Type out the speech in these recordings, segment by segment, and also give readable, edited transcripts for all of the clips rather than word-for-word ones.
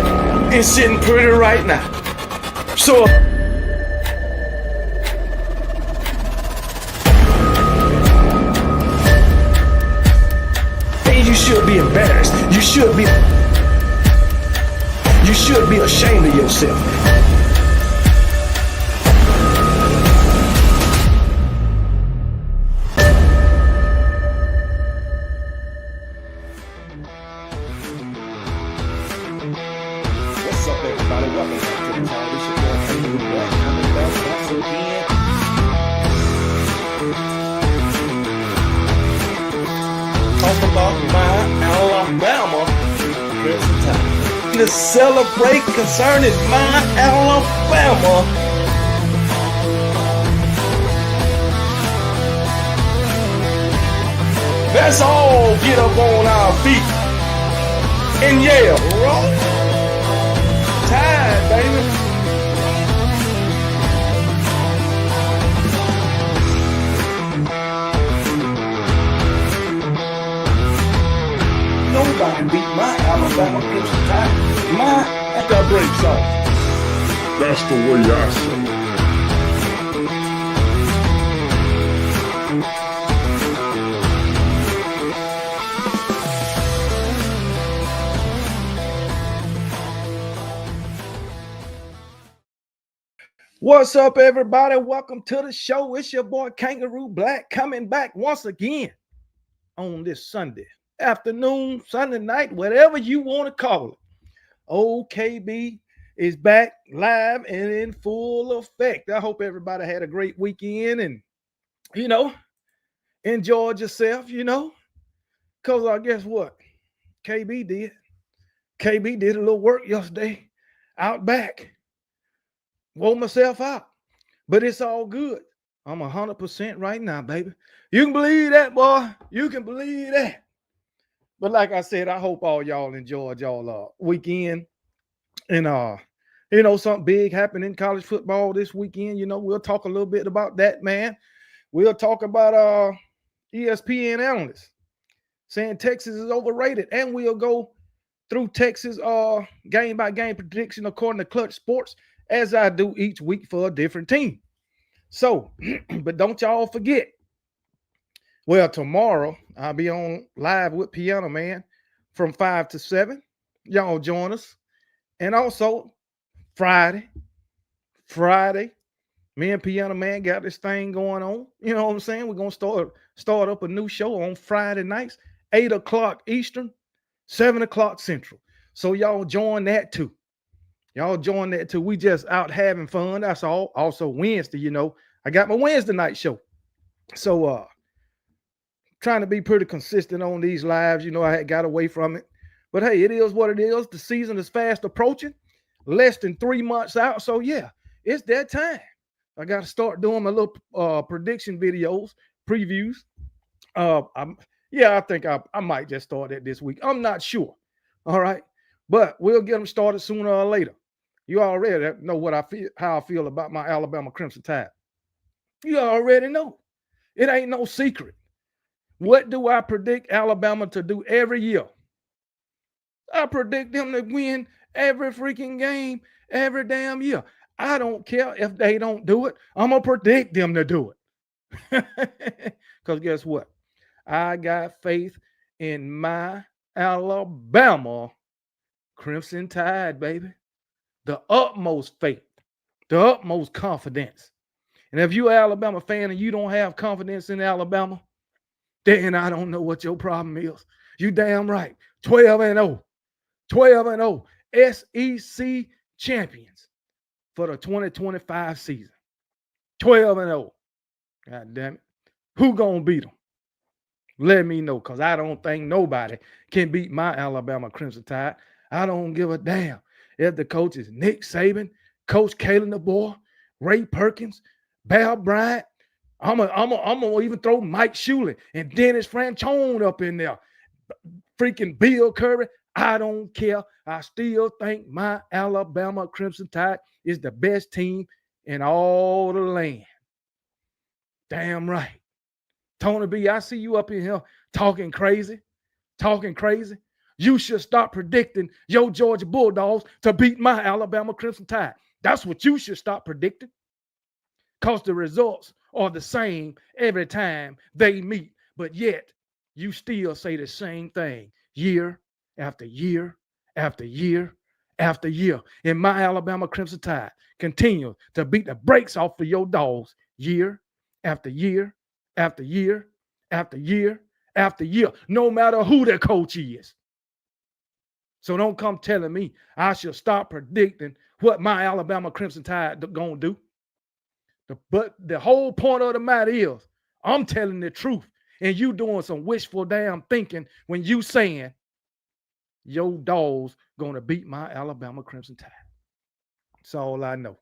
Tide is sitting pretty right now. So you should be embarrassed. You should be ashamed of yourself. What's up, everybody? Welcome back to the channel. This your boy Connelly back coming back once again. Talk about my Alabama Crimson Tide. To celebrate concerning my Alabama. Let's all get up on our feet and yell, roll Tide, baby. Nobody beat my Alabama Crimson Tide. That's that break song. That's the way I say it. What's up, everybody? Welcome to the show. It's your boy Kangaroo Black coming back once again on this Sunday afternoon, Sunday night, whatever you want to call it. OKB is back live and in full effect. I hope everybody had a great weekend and, enjoyed yourself, because guess what? KB did a little work yesterday out back. Wore myself out, but it's all good. I'm 100% right now, baby. You can believe that, boy. You can believe that. But like I said, I hope all y'all enjoyed y'all weekend. And something big happened in college football this weekend. We'll talk a little bit about that, man. We'll talk about ESPN analysts saying Texas is overrated, and we'll go through Texas game by game prediction according to Clutch Sports, as I do each week for a different team. So, but don't y'all forget. Well, tomorrow I'll be on live with Piano Man from 5 to 7. Y'all join us. And also Friday, me and Piano Man got this thing going on. You know what I'm saying? We're going to start up a new show on Friday nights, 8 o'clock Eastern, 7 o'clock Central. So y'all join that too. We just out having fun. That's all. Also Wednesday, I got my Wednesday night show. So trying to be pretty consistent on these lives. I had got away from it. But hey, it is what it is. The season is fast approaching, less than 3 months out. So yeah, it's that time. I got to start doing my little prediction videos, previews. I think I might just start that this week. I'm not sure. All right. But we'll get them started sooner or later. You already know how I feel about my Alabama Crimson Tide. You already know. It ain't no secret. What do I predict Alabama to do every year? I predict them to win every freaking game, every damn year. I don't care if they don't do it. I'm going to predict them to do it. Because guess what? I got faith in my Alabama Crimson Tide, baby. The utmost faith, the utmost confidence. And if you're an Alabama fan and you don't have confidence in Alabama, then I don't know what your problem is. You damn right. 12-0. 12-0. SEC champions for the 2025 season. 12-0. God damn it. Who gonna beat them? Let me know, because I don't think nobody can beat my Alabama Crimson Tide. I don't give a damn if the coach is Nick Saban, Coach Kalen DeBoer, Ray Perkins, Bal Bryant. I'm gonna even throw Mike Shulin and Dennis Franchone up in there. Freaking Bill Curry. I don't care. I still think my Alabama Crimson Tide is the best team in all the land. Damn right. Tony B, I see you up in here talking crazy. You should stop predicting your Georgia Bulldogs to beat my Alabama Crimson Tide. That's what you should stop predicting, because the results are the same every time they meet. But yet, you still say the same thing year after year after year after year. And my Alabama Crimson Tide continue to beat the brakes off of your dogs year after year after year after year after year, no matter who the coach is. So don't come telling me I should stop predicting what my Alabama Crimson Tide gonna do. But the whole point of the matter is, I'm telling the truth, and you doing some wishful damn thinking when you saying your dogs gonna beat my Alabama Crimson Tide. That's all I know.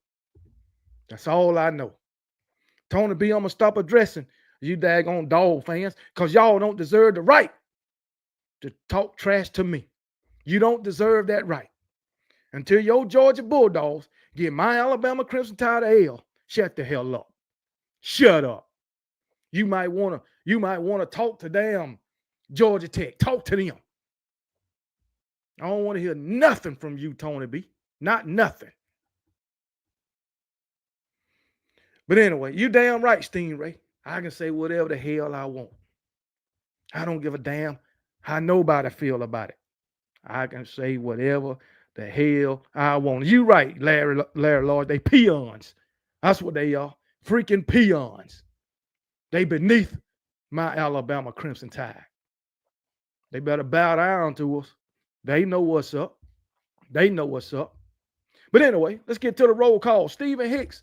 That's all I know. Tony B, I'm gonna stop addressing you daggone dog fans, because y'all don't deserve the right to talk trash to me. You don't deserve that right. Until your Georgia Bulldogs get my Alabama Crimson Tide a L, shut the hell up. Shut up. You might wanna talk to damn Georgia Tech. Talk to them. I don't want to hear nothing from you, Tony B. Not nothing. But anyway, you damn right, Stingray. I can say whatever the hell I want. I don't give a damn how nobody feel about it. I can say whatever the hell I want. You right, Larry Lord. They peons. That's what they are. Freaking peons. They beneath my Alabama Crimson Tide. They better bow down to us. They know what's up. They know what's up. But anyway, let's get to the roll call. Stephen Hicks,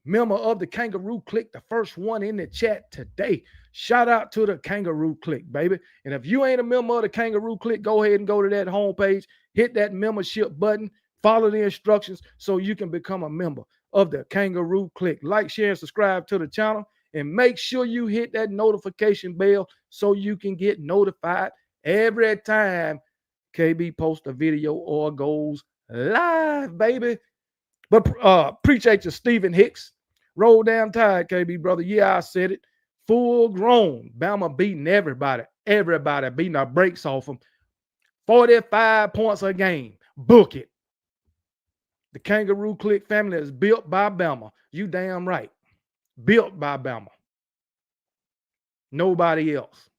member of the Kangaroo Clique, the first one in the chat today. Shout out to the Kangaroo Clique, baby. And if you ain't a member of the Kangaroo Clique, go ahead and go to that homepage, hit that membership button, follow the instructions so you can become a member of the Kangaroo Clique. Like, share, and subscribe to the channel, and make sure you hit that notification bell so you can get notified every time KB posts a video or goes live, baby. But appreciate you, Stephen Hicks. Roll down tide, KB, brother. Yeah, I said it. Full grown. Bama beating everybody. Everybody beating the brakes off them. 45 points a game. Book it. The Kangaroo Clique family is built by Bama. You damn right. Built by Bama. Nobody else.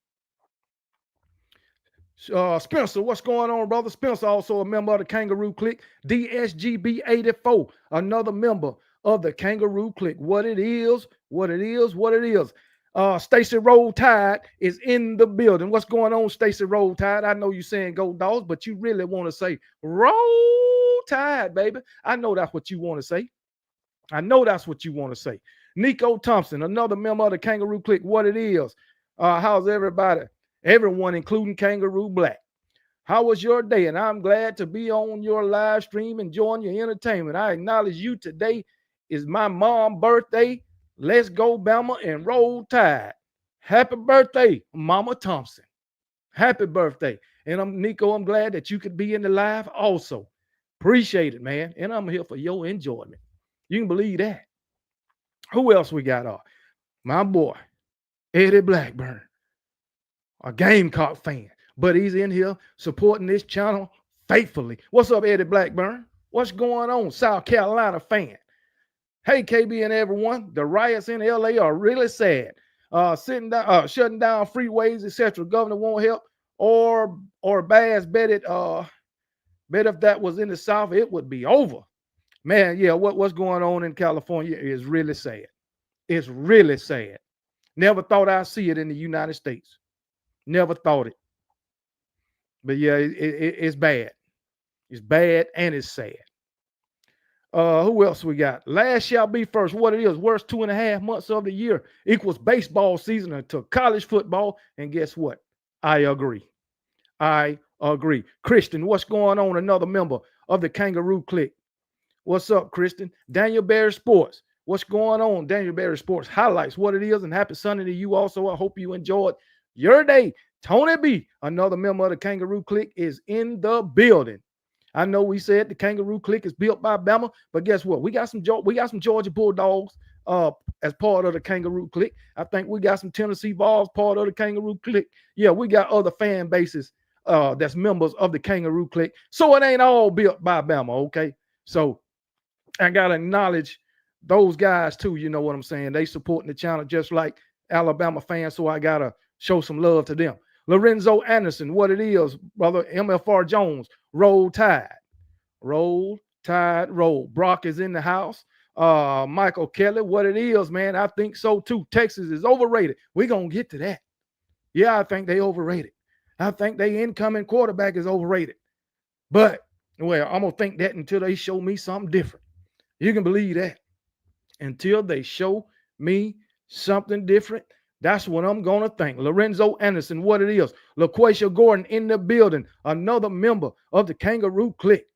Spencer, what's going on, brother? Spencer, also a member of the Kangaroo Clique. DSGB84, another member of the Kangaroo Clique. What it is, what it is, what it is. Stacey Roll Tide is in the building. What's going on, Stacey Roll Tide? I know you're saying go dogs, but you really want to say Roll Tide, baby. I know that's what you want to say. I know that's what you want to say. Nico Thompson, another member of the Kangaroo Clique. What it is. How's everybody? Everyone, including Kangaroo Black. How was your day? And I'm glad to be on your live stream, enjoying your entertainment. I acknowledge you. Today is my mom's birthday. Let's go, Bama, and roll tide. Happy birthday, Mama Thompson. Happy birthday. And Nico, I'm glad that you could be in the live also. Appreciate it, man. And I'm here for your enjoyment. You can believe that. Who else we got? My boy, Eddie Blackburn. A Gamecock fan, but he's in here supporting this channel faithfully. What's up, Eddie Blackburn? What's going on, South Carolina fan? Hey, KB and everyone, the riots in LA are really sad. Shutting down freeways, etc. Governor won't help, or Bass bet if that was in the South, it would be over. Man, yeah, what's going on in California is really sad. It's really sad. Never thought I'd see it in the United States. Never thought it. But yeah, it's bad. It's bad and it's sad. Who else we got? Last shall be first. What it is, worst 2.5 months of the year equals baseball season until college football. And guess what? I agree. I agree. Christian, what's going on? Another member of the Kangaroo Clique. What's up, Christian? Daniel Berry Sports. What's going on? Daniel Berry Sports highlights what it is, and happy Sunday to you also. I hope you enjoyed your day. Tony B, another member of the Kangaroo Clique, is in the building. I know we said the Kangaroo Clique is built by Bama, but guess what? We got some Georgia Bulldogs as part of the Kangaroo Clique. I think we got some Tennessee Vols part of the Kangaroo Clique. Yeah, we got other fan bases that's members of the Kangaroo Clique. So it ain't all built by Bama, okay? So I gotta acknowledge those guys too. You know what I'm saying? They supporting the channel just like Alabama fans, so I gotta show some love to them. Lorenzo Anderson, what it is, brother. MFR Jones, roll tide, roll tide, roll. Brock is in the house. Michael Kelly, what it is, man. I think so too. Texas is overrated. We're gonna get to that. Yeah, I think they overrated. I think their incoming quarterback is overrated. But well, I'm gonna think that until they show me something different. You can believe that. Until they show me something different, that's what I'm gonna think. Lorenzo Anderson, what it is. LaQuasia Gordon in the building, another member of the Kangaroo Clique.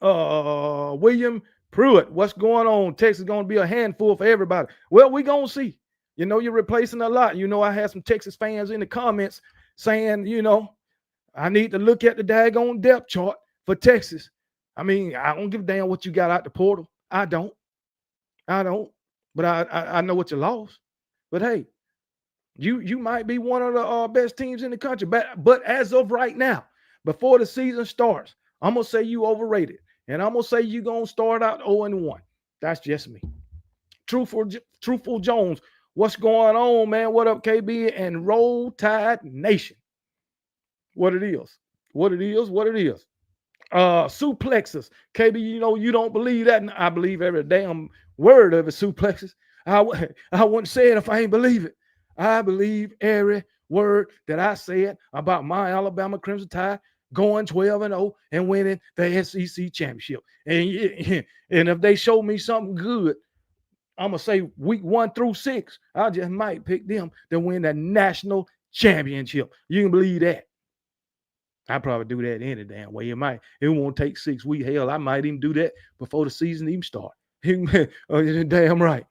William Pruitt, what's going on? Texas is gonna be a handful for everybody. Well, we gonna see. You know, you're replacing a lot. You know, I had some Texas fans in the comments saying, you know, I need to look at the daggone depth chart for Texas. I mean, I don't give a damn what you got out the portal. I don't. But I know what you lost. But hey, you might be one of the best teams in the country. But as of right now, before the season starts, I'm gonna say you overrated, and I'm gonna say you gonna start out 0-1. That's just me. Truthful Jones, what's going on, man? What up, KB and Roll Tide Nation? What it is? What it is? What it is? Suplexes. KB, you know, you don't believe that. And I believe every damn word of it, suplexes. I wouldn't say it if I ain't believe it. I believe every word that I said about my Alabama Crimson Tide going 12-0 and winning the SEC championship. And if they show me something good, I'm going to say week 1 through 6, I just might pick them to win the national championship. You can believe that. I probably do that any damn way. It won't take 6 weeks. Hell, I might even do that before the season even starts. Damn right.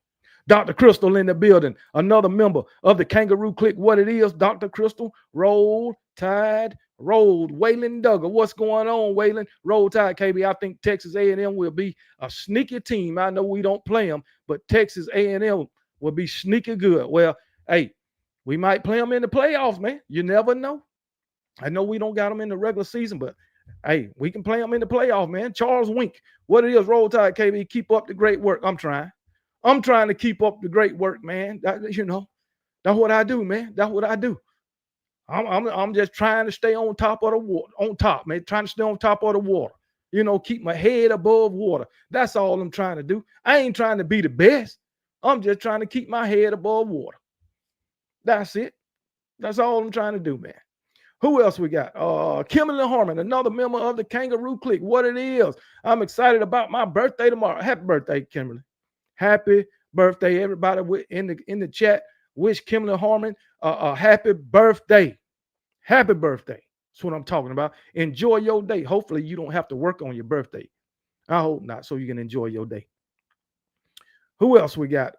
Dr. Crystal in the building, another member of the Kangaroo Clique. What it is, Dr. Crystal, roll, tide, rolled. Waylon Duggar, what's going on, Waylon? Roll Tide, KB. I think Texas A&M will be a sneaky team. I know we don't play them, but Texas A&M will be sneaky good. Well, hey, we might play them in the playoffs, man. You never know. I know we don't got them in the regular season, but hey, we can play them in the playoff, man. Charles Wink, what it is, Roll Tide, KB. Keep up the great work. I'm trying to keep up the great work, man. You know, that's what I do, man. That's what I do. I'm just trying to stay on top of the water, on top, man. Trying to stay on top of the water. You know, keep my head above water. That's all I'm trying to do. I ain't trying to be the best. I'm just trying to keep my head above water. That's it. That's all I'm trying to do, man. Who else we got? Kimberly Harmon, another member of the Kangaroo Clique. What it is. I'm excited about my birthday tomorrow. Happy birthday, Kimberly. Happy birthday, everybody in the chat. Wish Kimberly Harmon a happy birthday. Happy birthday. That's what I'm talking about. Enjoy your day. Hopefully you don't have to work on your birthday. I hope not, so you can enjoy your day. Who else we got?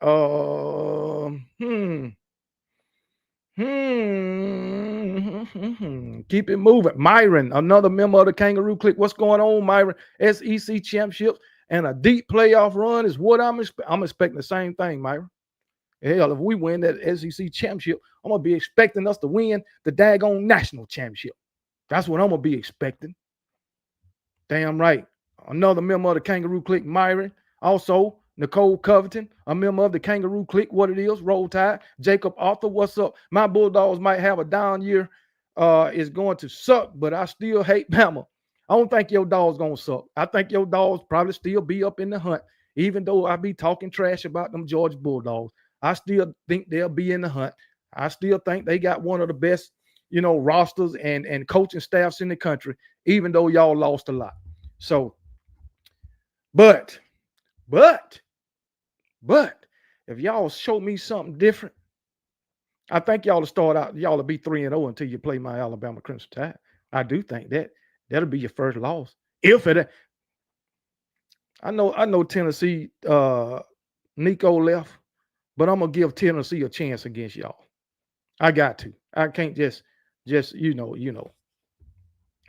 Keep it moving. Myron, another member of the Kangaroo Clique. What's going on, Myron? SEC championships and a deep playoff run is what I'm expecting the same thing, Myron. Hell, if we win that SEC championship, I'm going to be expecting us to win the daggone national championship. That's what I'm going to be expecting. Damn right. Another member of the Kangaroo Clique, Myron. Also, Nicole Covington, a member of the Kangaroo Clique. What it is, Roll Tide. Jacob Arthur, what's up? My Bulldogs might have a down year. It's going to suck, but I still hate Bama. I don't think your dog's going to suck. I think your dogs probably still be up in the hunt, even though I be talking trash about them Georgia Bulldogs. I still think they'll be in the hunt. I still think they got one of the best, you know, rosters and coaching staffs in the country, even though y'all lost a lot. So, but if y'all show me something different, I think y'all will start out, y'all will be 3-0 until you play my Alabama Crimson Tide. I do think that'll be your first loss. If it, I know Tennessee, Nico left, but I'm gonna give Tennessee a chance against y'all. I got to. I can't just you know,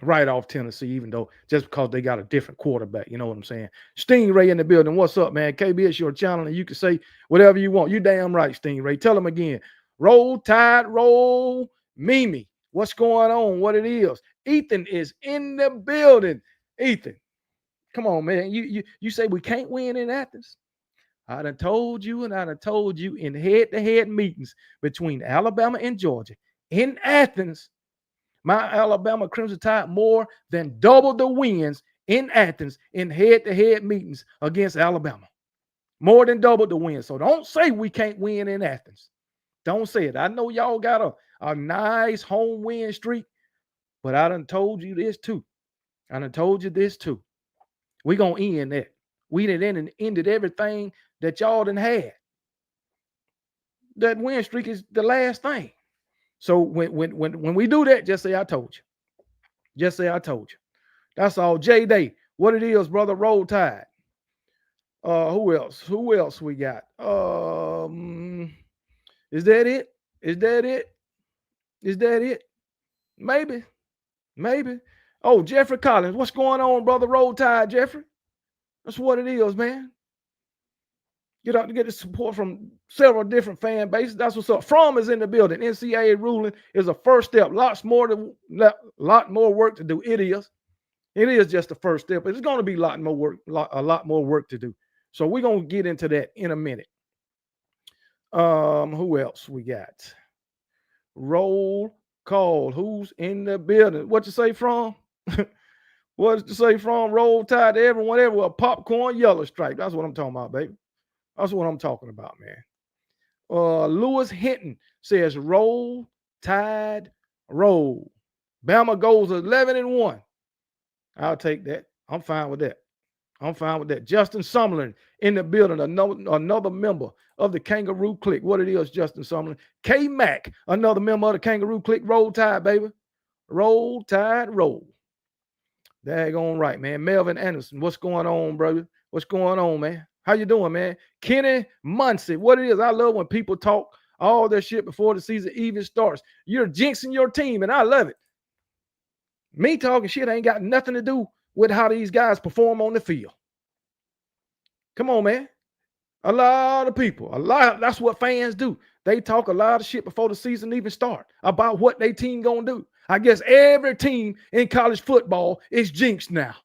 right off Tennessee, even though just because they got a different quarterback. You know what I'm saying? Stingray in the building. What's up, man? KB, it's your channel, and you can say whatever you want. You damn right, Stingray. Tell them again. Roll Tide, roll Mimi. What's going on? What it is? Ethan is in the building. Ethan, come on, man. You say we can't win in Athens? I done told you, and I done told you in head-to-head meetings between Alabama and Georgia in Athens, my Alabama Crimson Tide more than double the wins in Athens in head-to-head meetings against Alabama. More than double the wins. So don't say we can't win in Athens. Don't say it. I know y'all got a nice home win streak, but I done told you this too. I done told you this too. We gonna end that. We done ended everything that y'all done had. That win streak is the last thing. So when we do that, just say I told you. Just say I told you. That's all. J Day, what it is, brother. Roll Tide. Who else? Who else we got? Is that it? Is that it? Is that it? Maybe. Maybe. Oh, Jeffrey Collins. What's going on, brother? Roll Tide, Jeffrey. That's what it is, man. Get out to get the support from several different fan bases. That's what's up. From is in the building. NCAA ruling is a first step. Lot more work to do. It is. It is just the first step. It's going to be a lot more work to do. So we're going to get into that in a minute. Who else we got? Roll call. Who's in the building? What you say from? What you say from? Roll Tide to everyone everywhere. Popcorn yellow stripe. That's what I'm talking about, baby. That's what I'm talking about, man. Lewis Hinton says, roll, Tide, roll. Bama goes 11-1. I'll take that. I'm fine with that. I'm fine with that. Justin Summerlin in the building, another member of the Kangaroo Clique. What it is, Justin Summerlin. K Mac, another member of the Kangaroo Clique. Roll Tide, baby. Roll Tide, roll. Daggone right, man. Melvin Anderson, what's going on, brother? What's going on, man? How you doing, man? Kenny Muncie, what it is, I love when people talk all their shit before the season even starts. You're jinxing your team, and I love it. Me talking shit ain't got nothing to do with how these guys perform on the field. Come on, man. A lot of people, that's what fans do. They talk a lot of shit before the season even start about what their team gonna do. I guess every team in college football is jinxed now.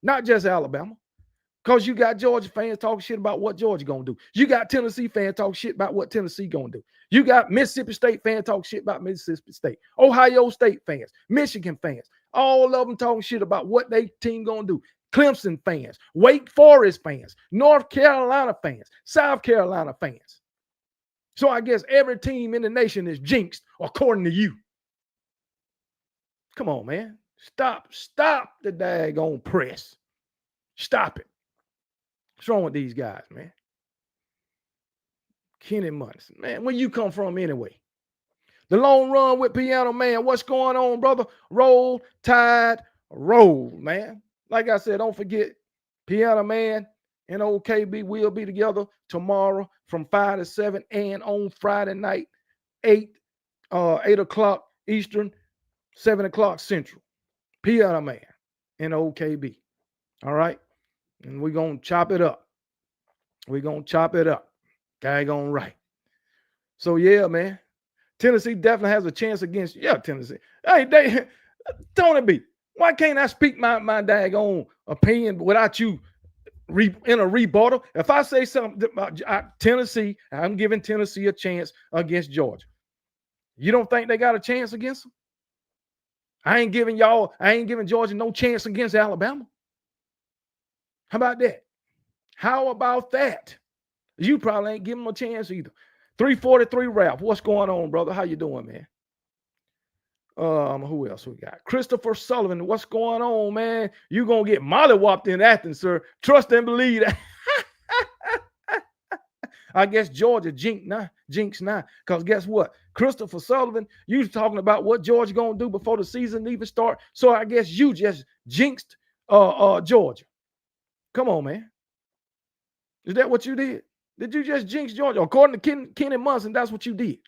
Not just Alabama. Because you got Georgia fans talking shit about what Georgia gonna do. You got Tennessee fans talking shit about what Tennessee gonna do. You got Mississippi State fans talking shit about Mississippi State. Ohio State fans, Michigan fans, all of them talking shit about what they team gonna do. Clemson fans, Wake Forest fans, North Carolina fans, South Carolina fans. So I guess every team in the nation is jinxed according to you. Come on, man. Stop the daggone press. Stop it. What's wrong with these guys, man? Kenny Munson, man, where you come from anyway? The long run with Piano Man, what's going on, brother? Roll, Tide, roll, man. Like I said, don't forget, Piano Man and old KB will be together tomorrow from 5 to 7 and on Friday night, 8 o'clock Eastern, 7 o'clock Central. Piano Man and old KB. All right? And we're going to chop it up. We're going to chop it up. Daggone right. So, yeah, man. Tennessee definitely has a chance against, Tennessee. Hey, Tony B, why can't I speak my daggone opinion without you in a rebuttal? If I say something about Tennessee, I'm giving Tennessee a chance against Georgia. You don't think they got a chance against them? I ain't giving Georgia no chance against Alabama. How about that? How about that? You probably ain't giving them a chance either. 343 Ralph, what's going on, brother? How you doing, man? Who else we got? Christopher Sullivan, what's going on, man? You gonna get mollywopped in Athens, sir. Trust and believe that. I guess Georgia jinx now. Because guess what? Christopher Sullivan, you talking about what Georgia gonna do before the season even start. So I guess you just jinxed Georgia. Come on, man. Is that what you did? Did you just jinx Georgia? According to Kenny Munson, that's what you did.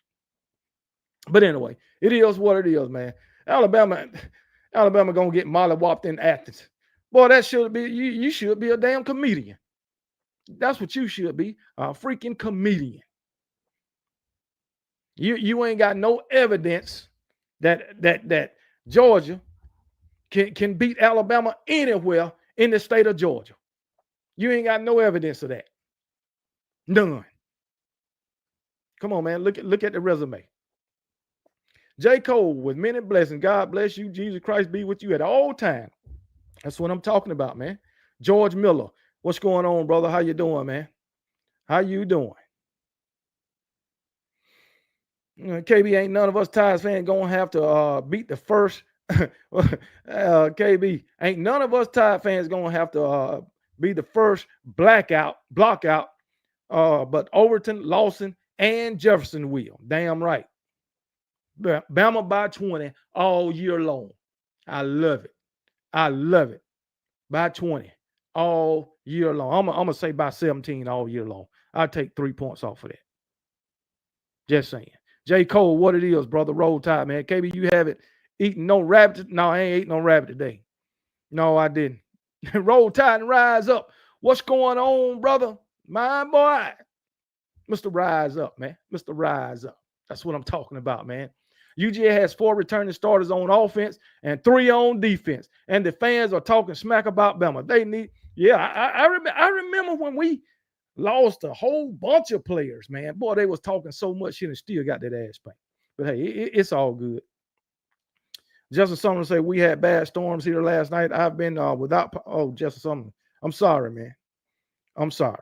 But anyway, it is what it is, man. Alabama gonna get mollywopped in Athens. Boy, that should be you should be a damn comedian. That's what you should be, a freaking comedian. You ain't got no evidence that Georgia can beat Alabama anywhere in the state of Georgia. You ain't got no evidence of that. None. Come on, man. Look at the resume. J. Cole, with many blessings. God bless you. Jesus Christ be with you at all times. That's what I'm talking about, man. George Miller, what's going on, brother? How you doing, man? How you doing? KB, ain't none of us Tigers fans gonna have to beat the first. KB, ain't none of us Tide fans gonna have to be the first blockout. But Overton, Lawson, and Jefferson will. Damn right. Bama by 20 all year long. I love it. I love it. By 20 all year long. I'm gonna say by 17 all year long. I'll take 3 points off of that. Just saying. J. Cole, what it is, brother. Roll Tide, man. KB, you haven't eaten no rabbit. No, I ain't eating no rabbit today. No, I didn't. Roll Tide and rise up. What's going on, brother? My boy. Mr. Rise Up, man. Mr. Rise Up. That's what I'm talking about, man. UGA has 4 returning starters on offense and 3 on defense. And the fans are talking smack about Bama. They need, yeah, I remember when we lost a whole bunch of players, man. Boy, they was talking so much shit and still got that ass spanked. But hey, it's all good. Justin Sumner say we had bad storms here last night. I've been without. Oh, Justin Sumner, I'm sorry, man. I'm sorry.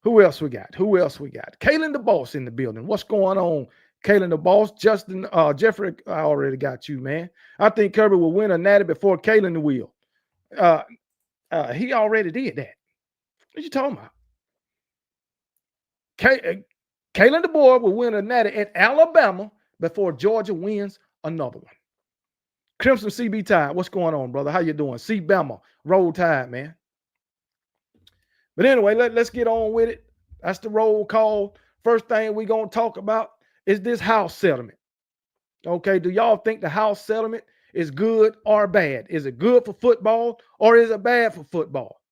Who else we got? Kalen the Boss in the building. What's going on, Kalen the Boss? Justin, Jeffrey, I already got you, man. I think Kirby will win a natty before Kalen will. He already did that. What you talking about? Kalen the Boy will win a natty at Alabama before Georgia wins another one. Crimson CB Tide, what's going on, brother? How you doing? C Bama, Roll Tide, man. But anyway, let's get on with it. That's the roll call. First thing we're going to talk about is this house settlement. Okay, do y'all think the house settlement is good or bad? Is it good for football or is it bad for football?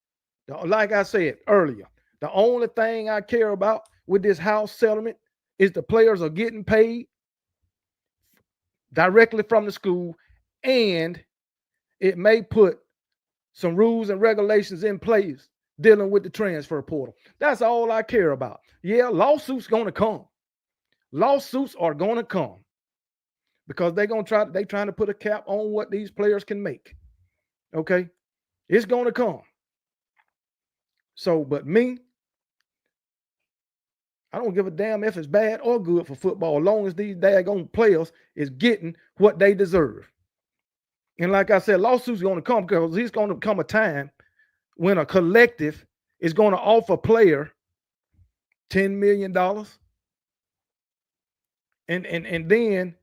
Like I said earlier, the only thing I care about with this house settlement is the players are getting paid directly from the school, and it may put some rules and regulations in place dealing with the transfer portal. That's all I care about. Yeah, lawsuits going to come. Lawsuits are going to come because they're trying to put a cap on what these players can make. Okay? It's going to come. So, but me, I don't give a damn if it's bad or good for football, as long as these daggone players is getting what they deserve. And like I said, lawsuits are going to come because there's going to come a time when a collective is going to offer a player $10 million. And then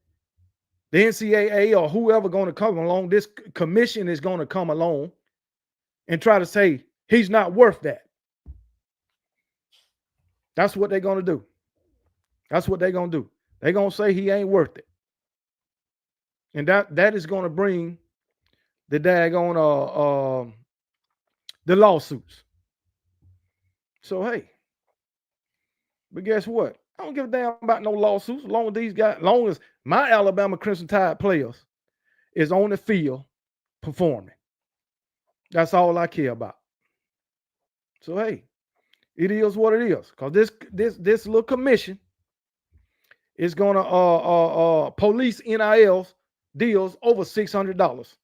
the NCAA or whoever going to come along, this commission is going to come along and try to say he's not worth that. That's what they're going to do. They're going to say he ain't worth it. And that is going to bring the daggone the lawsuits. So hey, but guess what? I don't give a damn about no lawsuits as long as my Alabama Crimson Tide players is on the field performing. That's all I care about. So hey, it is what it is. Because this little commission is gonna police NIL deals over $600.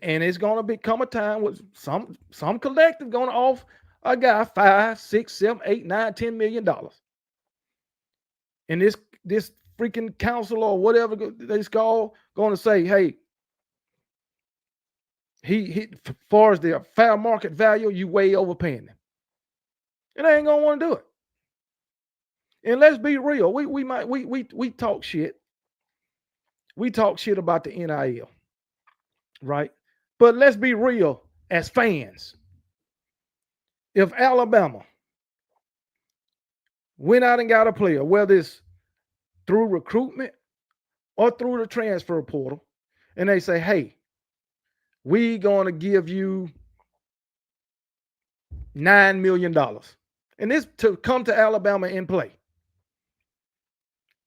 And it's gonna become a time with some collective gonna offer a guy $5, $6, $7, $8, $9, $10 million. And this freaking council or whatever it's called gonna say, hey, he as far as the fair market value, you way overpaying him. And they ain't gonna want to do it. And let's be real, we talk shit. We talk shit about the NIL, right? But let's be real as fans. If Alabama went out and got a player, whether it's through recruitment or through the transfer portal, and they say, hey, we going to give you $9 million. And this to come to Alabama and play.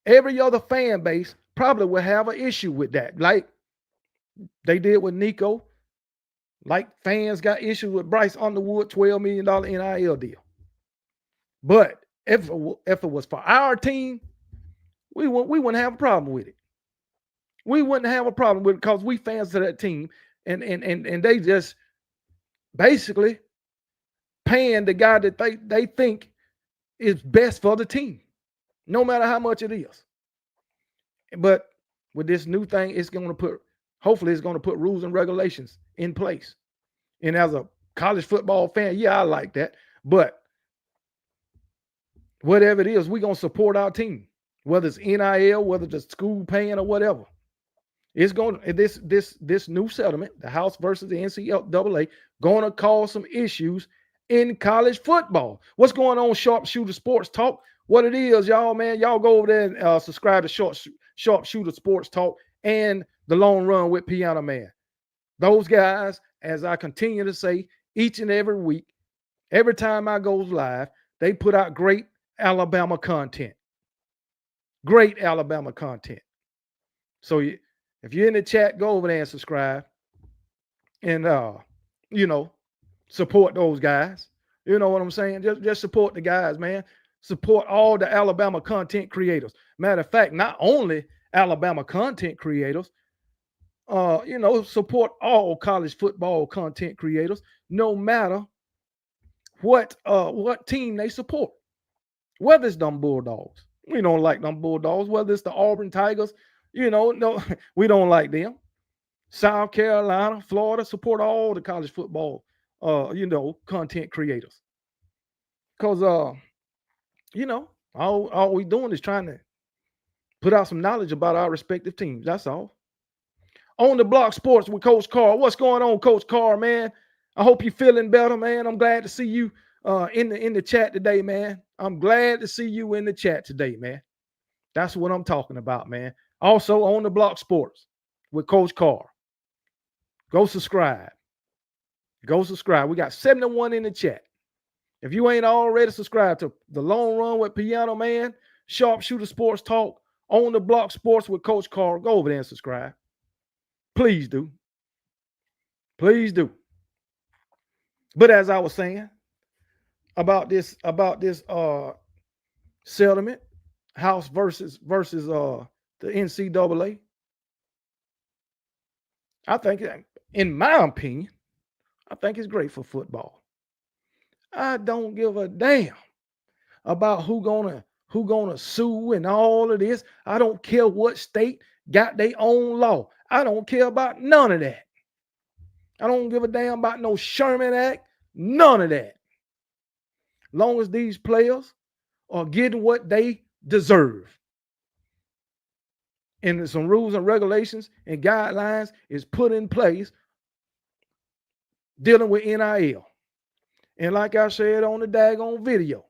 Every other fan base probably will have an issue with that, like they did with Nico. Like fans got issues with Bryce Underwood $12 million NIL deal. But if it was for our team, we wouldn't have a problem with it. We wouldn't have a problem with it because we fans of that team, and they just basically paying the guy that they think is best for the team, no matter how much it is. But with this new thing, hopefully it's going to put rules and regulations in place. And as a college football fan, yeah, I like that. But whatever it is, we're going to support our team, whether it's NIL, whether it's school paying or whatever. It's going to, this new settlement, the House versus the NCAA, going to cause some issues in college football. What's going on, Sharpshooter Sports Talk? What it is, y'all, man, y'all go over there and subscribe to Sharpshooter Sports Talk and The Long Run with Piano Man. Those guys, as I continue to say each and every week, every time I go live, they put out great Alabama content. Great Alabama content. So if you're in the chat, go over there and subscribe and, support those guys. You know what I'm saying? Just support the guys, man. Support all the Alabama content creators. Matter of fact, not only Alabama content creators, support all college football content creators, no matter what team they support. Whether it's them Bulldogs, we don't like them Bulldogs. Whether it's the Auburn Tigers, no, we don't like them. South Carolina, Florida, support all the college football, content creators. Because, all we doing is trying to put out some knowledge about our respective teams. That's all. On the Block Sports with Coach Carr. What's going on, Coach Carr, man? I hope you're feeling better, man. I'm glad to see you in the chat today, man. I'm glad to see you in the chat today, man. That's what I'm talking about, man. Also on the Block Sports with Coach Carr. Go subscribe. Go subscribe. We got 71 in the chat. If you ain't already subscribed to The Long Run with Piano Man, Sharpshooter Sports Talk, on the Block Sports with Coach Carr, go over there and subscribe. Please do. Please do. But as I was saying about this settlement, House versus the NCAA, I think, in my opinion, I think it's great for football. I don't give a damn about who gonna sue and all of this. I don't care what state got their own law. I don't care about none of that. I don't give a damn about no Sherman Act, none of that. Long as these players are getting what they deserve. And some rules and regulations and guidelines is put in place dealing with NIL. And like I said on the daggone video,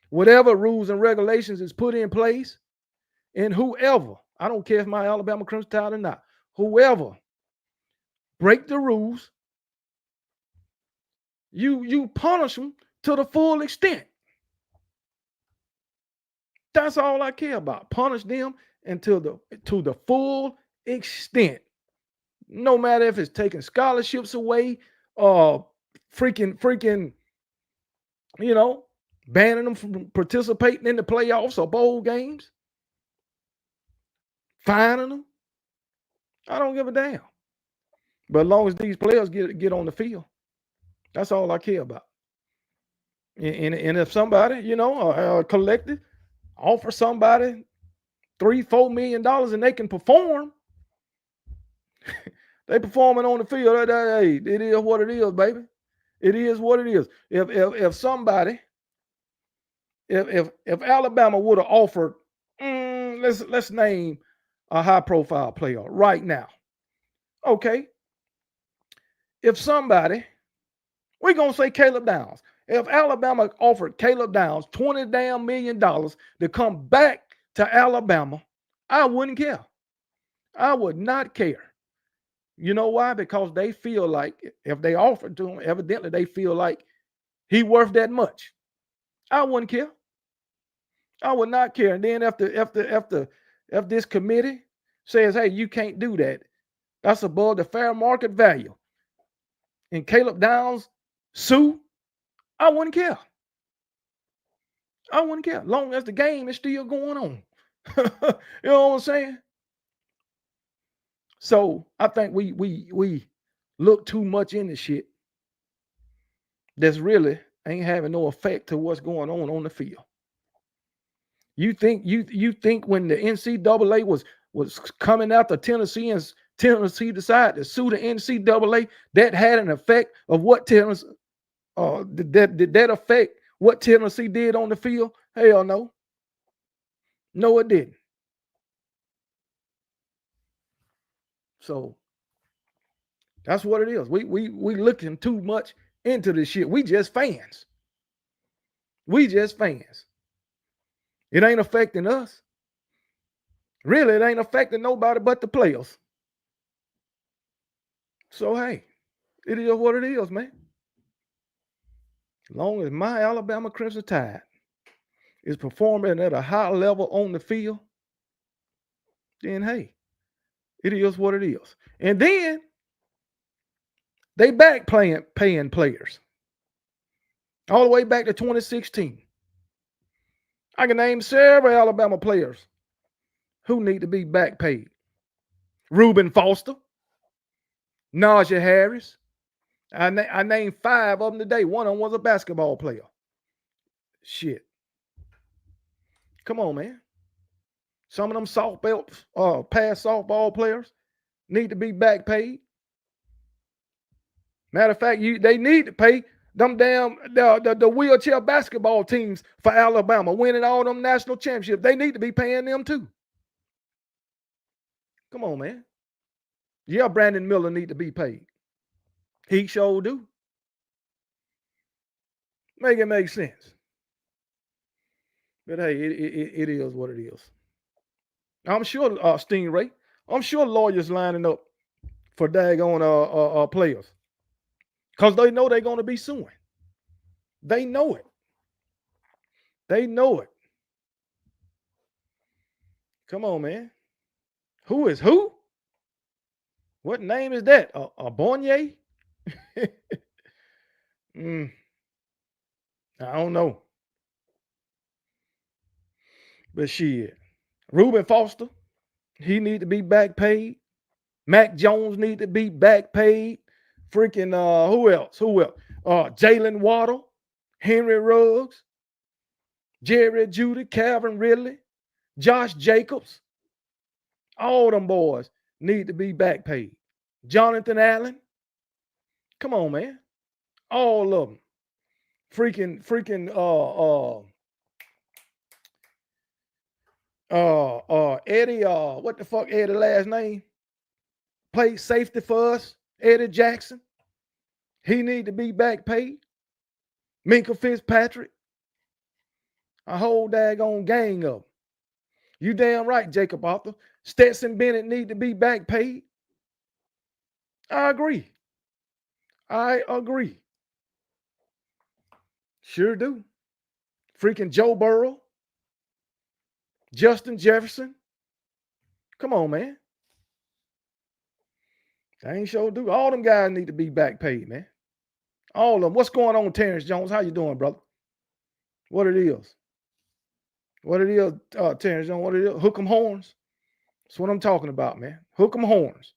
whatever rules and regulations is put in place, and whoever, I don't care if my Alabama Crimson Tide or not, whoever break the rules, you punish them to the full extent. That's all I care about. Punish them to the full extent. No matter if it's taking scholarships away, freaking, banning them from participating in the playoffs or bowl games, fining them. I don't give a damn. But as long as these players get on the field, that's all I care about. And if somebody, a collective, offer somebody $3-4 million and they can perform, they performing on the field. Hey, it is what it is, baby. It is what it is. If somebody, if Alabama would have offered, let's name a high profile player right now. Okay. If somebody, we're gonna say Caleb Downs. If Alabama offered Caleb Downs $20 million to come back to Alabama, I wouldn't care. I would not care. You know why? Because they feel like if they offered to him, evidently they feel like he worth that much. I wouldn't care. I would not care. And then if this committee says, hey, you can't do that, that's above the fair market value, and Caleb Downs sue, I wouldn't care. I wouldn't care. Long as the game is still going on. You know what I'm saying? So I think we look too much into shit that's really ain't having no effect to what's going on the field. You think when the NCAA was coming after Tennessee and Tennessee decided to sue the NCAA, that had an effect of what Tennessee did that affect what Tennessee did on the field? Hell no. No, it didn't. So that's what it is. We looking too much into this shit. We just fans. We just fans. It ain't affecting us. Really, it ain't affecting nobody but the players. So hey, it is what it is, man. As long as my Alabama Crimson Tide is performing at a high level on the field, then hey, it is what it is. And then they back paying players. All the way back to 2016. I can name several Alabama players who need to be back paid. Reuben Foster, Najee Harris. I named 5 of them today. One of them was a basketball player. Shit. Come on, man. Some of them past softball players need to be back paid. Matter of fact, they need to pay them damn the wheelchair basketball teams for Alabama winning all them national championships. They need to be paying them too. Come on, man. Yeah, Brandon Miller need to be paid. He sure do. Make it make sense. But hey, it is what it is. I'm sure Stingray. I'm sure lawyers lining up for daggone players. Because they know they're going to be suing. They know it. They know it. Come on, man. Who is who? What name is that? A Bonnier? I don't know. But shit. Reuben Foster, he need to be back paid. Mac Jones need to be back paid. Freaking who else? Jalen Waddle, Henry Ruggs, Jerry Judy, Calvin Ridley, Josh Jacobs. All them boys need to be back paid. Jonathan Allen. Come on, man. All of them. Freaking Eddie, what the fuck Eddie last name? Played safety for us. Eddie Jackson. He need to be back paid. Minka Fitzpatrick. A whole daggone gang of them. You damn right, Jacob Arthur. Stetson Bennett need to be back paid. I agree. Sure do. Freaking Joe Burrow. Justin Jefferson. Come on, man. I ain't sure do. All them guys need to be back paid, man. All of them. What's going on, Terrence Jones? How you doing, brother? What it is? Terrence Jones? What it is? Hook 'em horns. That's what I'm talking about, man. Hook 'em horns.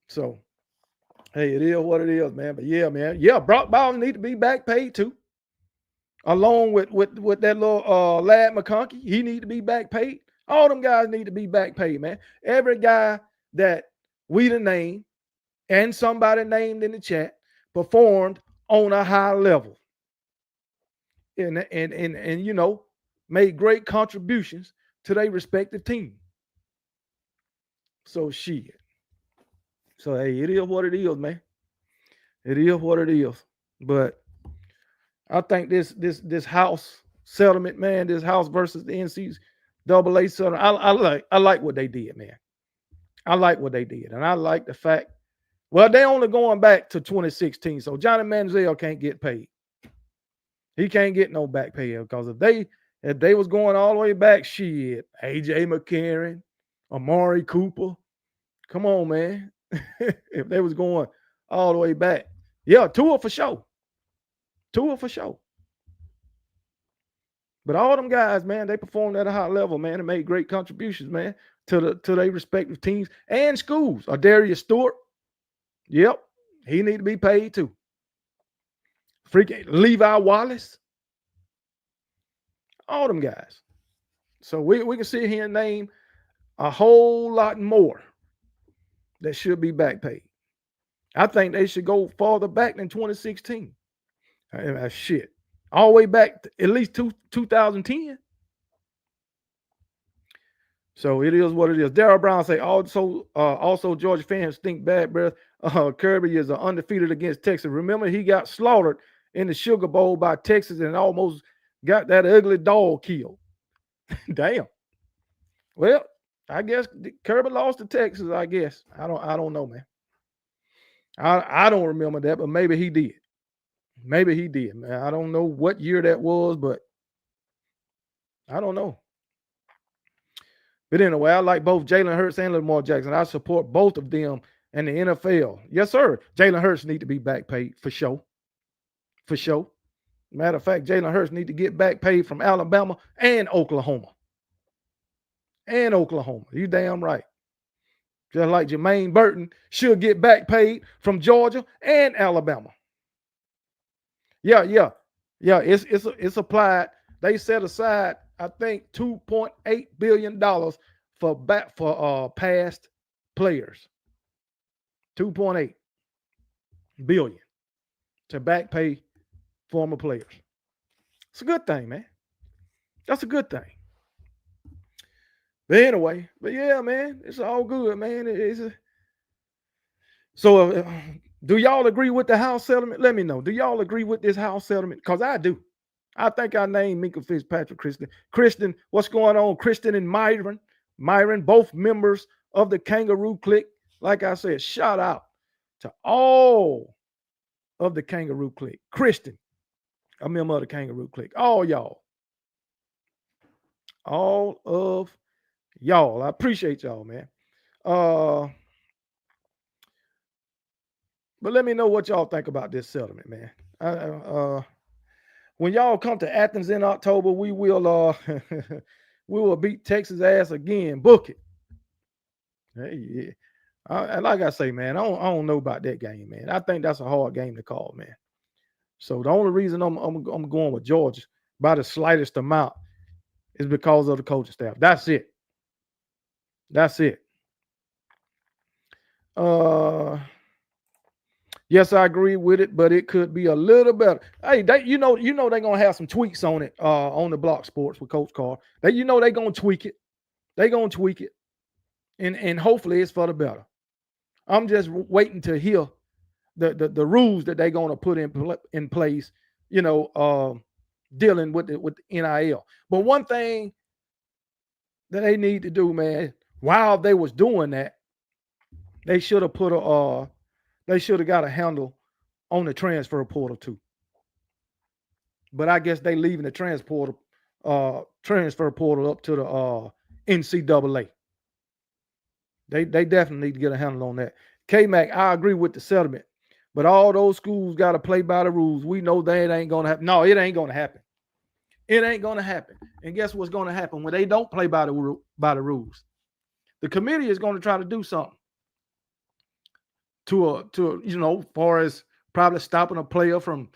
So, hey, it is what it is, man. But yeah, man. Yeah, Brock Bowers need to be back paid too. Along with that little lad McConkey, he need to be back paid. All them guys need to be back paid, man. Every guy that we done named and somebody named in the chat performed on a high level. And you know, made great contributions to their respective team. So shit. So hey, it is what it is, man. It is what it is. But I think this house settlement, man, this house versus the NCAA settlement, I like what they did, man. I like what they did. And I like the fact, well, they only going back to 2016. So Johnny Manziel can't get paid. He can't get no back pay because if they If they was going all the way back, shit, AJ McCarron, Amari Cooper. Come on, man. If they was going all the way back. Yeah, Tua for sure. Tua for sure. But all them guys, man, they performed at a high level, man, and made great contributions, man, to their respective teams and schools. Darius Stewart, yep, he need to be paid too. Freaking Levi Wallace, all them guys. So we can sit here and name a whole lot more that should be back paid. I think they should go farther back than 2016. Shit. All the way back to at least 2010. So it is what it is. Darryl Brown say also Georgia fans think bad breath. Kirby is undefeated against Texas. Remember, he got slaughtered in the Sugar Bowl by Texas and almost got that ugly dog killed. Damn. Well, I guess Kirby lost to Texas. I guess I don't know, man. I don't remember that, but maybe he did. Maybe he did, man. I don't know what year that was, but I don't know. But anyway, I like both Jalen Hurts and Lamar Jackson. I support both of them in the NFL. Yes, sir. Jalen Hurts need to be back paid for sure. For sure. Matter of fact, Jalen Hurts need to get back paid from Alabama and Oklahoma. And Oklahoma. You damn right. Just like Jermaine Burton should get back paid from Georgia and Alabama. Yeah. It's applied. They set aside, I think, $2.8 billion for past players. 2.8 billion to back pay former players. It's a good thing, man. That's a good thing. But anyway, yeah, man, it's all good, man. So do y'all agree with the House settlement? Let me know. Do y'all agree with this House settlement? Because I do. I think I named Minka Fitzpatrick Kristen, what's going on? Kristen and Myron, both members of the Kangaroo Clique. Like I said, shout out to all of the Kangaroo Clique. Kristen, a member of the Kangaroo Clique. All y'all. All of y'all. I appreciate y'all, man. But let me know what y'all think about this settlement, man. When y'all come to Athens in October, we will we will beat Texas ass again. Book it. Hey, yeah. And like I say, man, I don't know about that game, man. I think that's a hard game to call, man. So the only reason I'm going with Georgia by the slightest amount is because of the coaching staff. That's it. That's it. Yes, I agree with it, but it could be a little better. Hey, you know they're gonna have some tweaks on it on the Block Sports with Coach Carr. They're gonna tweak it. They're gonna tweak it, and hopefully it's for the better. I'm just waiting to hear the rules that they're gonna put in place. Dealing with the NIL. But one thing that they need to do, man, while they was doing that, they should have got a handle on the transfer portal too. But I guess they leaving the transfer portal up to the NCAA. They definitely need to get a handle on that. K-Mac, I agree with the settlement, but all those schools got to play by the rules. We know that it ain't going to happen. No, it ain't going to happen. It ain't going to happen. And guess what's going to happen when they don't play by the rules? The committee is going to try to do something to far as probably stopping a player from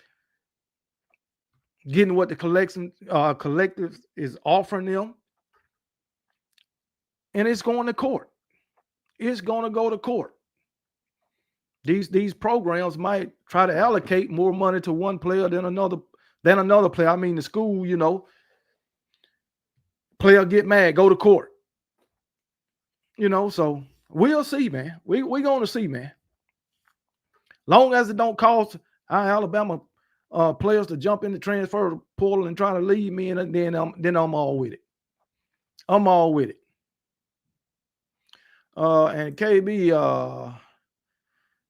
getting what the collective is offering them. And it's going to court. It's going to go to court. These programs might try to allocate more money to one player than another player. I mean, the school, player get mad, go to court. So we'll see, man. We're going to see, man. Long as it don't cost our Alabama players to jump in the transfer portal and try to leave me, and then I'm all with it. I'm all with it. And KB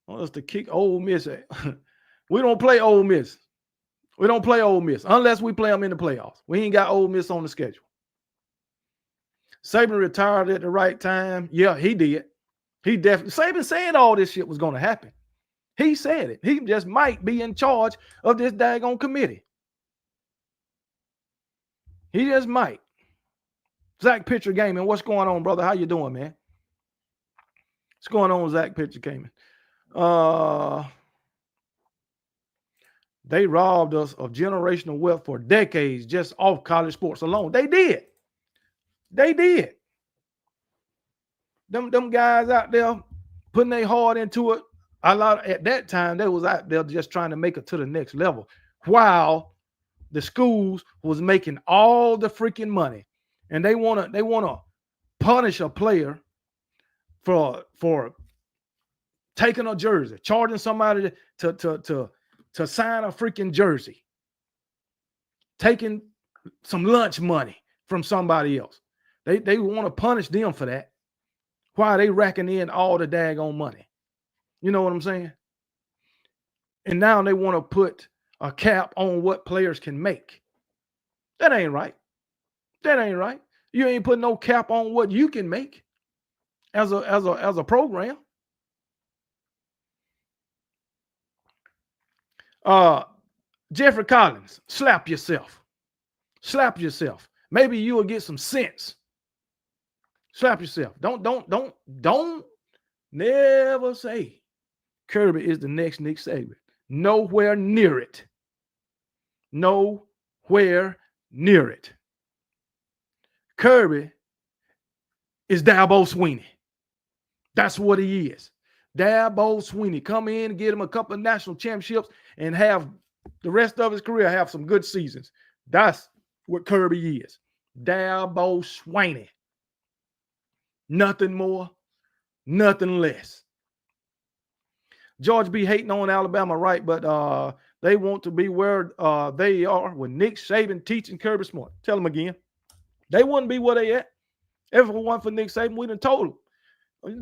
wants to kick Ole Miss. We don't play Ole Miss. We don't play Ole Miss unless we play them in the playoffs. We ain't got Ole Miss on the schedule. Saban retired at the right time. Yeah, he did. He definitely. Saban said all this shit was going to happen. He said it. He just might be in charge of this daggone committee. He just might. Zach Pitcher Gaming, what's going on, brother? How you doing, man? What's going on, Zach Pitcher Gaming? They robbed us of generational wealth for decades just off college sports alone. They did. They did. Them guys out there putting their heart into it. A lot at that time, they was out there just trying to make it to the next level, while the schools was making all the freaking money, and they wanna punish a player for taking a jersey, charging somebody to sign a freaking jersey, taking some lunch money from somebody else. They want to punish them for that. Why are they racking in all the daggone money? You know what I'm saying? And now they want to put a cap on what players can make. That ain't right. That ain't right. You ain't putting no cap on what you can make as a program. Jeffrey Collins, slap yourself. Slap yourself. Maybe you will get some sense. Slap yourself. Don't never say Kirby is the next Nick Saban. Nowhere near it. Nowhere near it. Kirby is Dabo Swinney. That's what he is. Dabo Swinney. Come in and get him a couple of national championships and have the rest of his career have some good seasons. That's what Kirby is. Dabo Swinney. Nothing more, nothing less. George B. hating on Alabama, right? But they want to be where they are with Nick Saban teaching Kirby Smart. Tell them again. They wouldn't be where they at. If it weren't for Nick Saban, we done told them.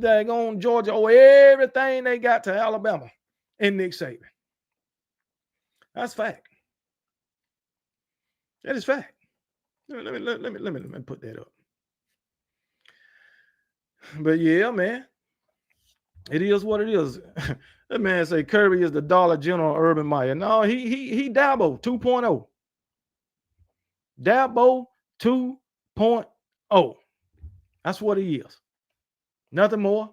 Dang on Georgia owe everything they got to Alabama and Nick Saban. That's fact. That is fact. Let me put that up. But yeah, man, it is what it is. That man say Kirby is the Dollar General Urban Meyer. No, he Dabo 2.0. Dabo 2.0. That's what he is. Nothing more,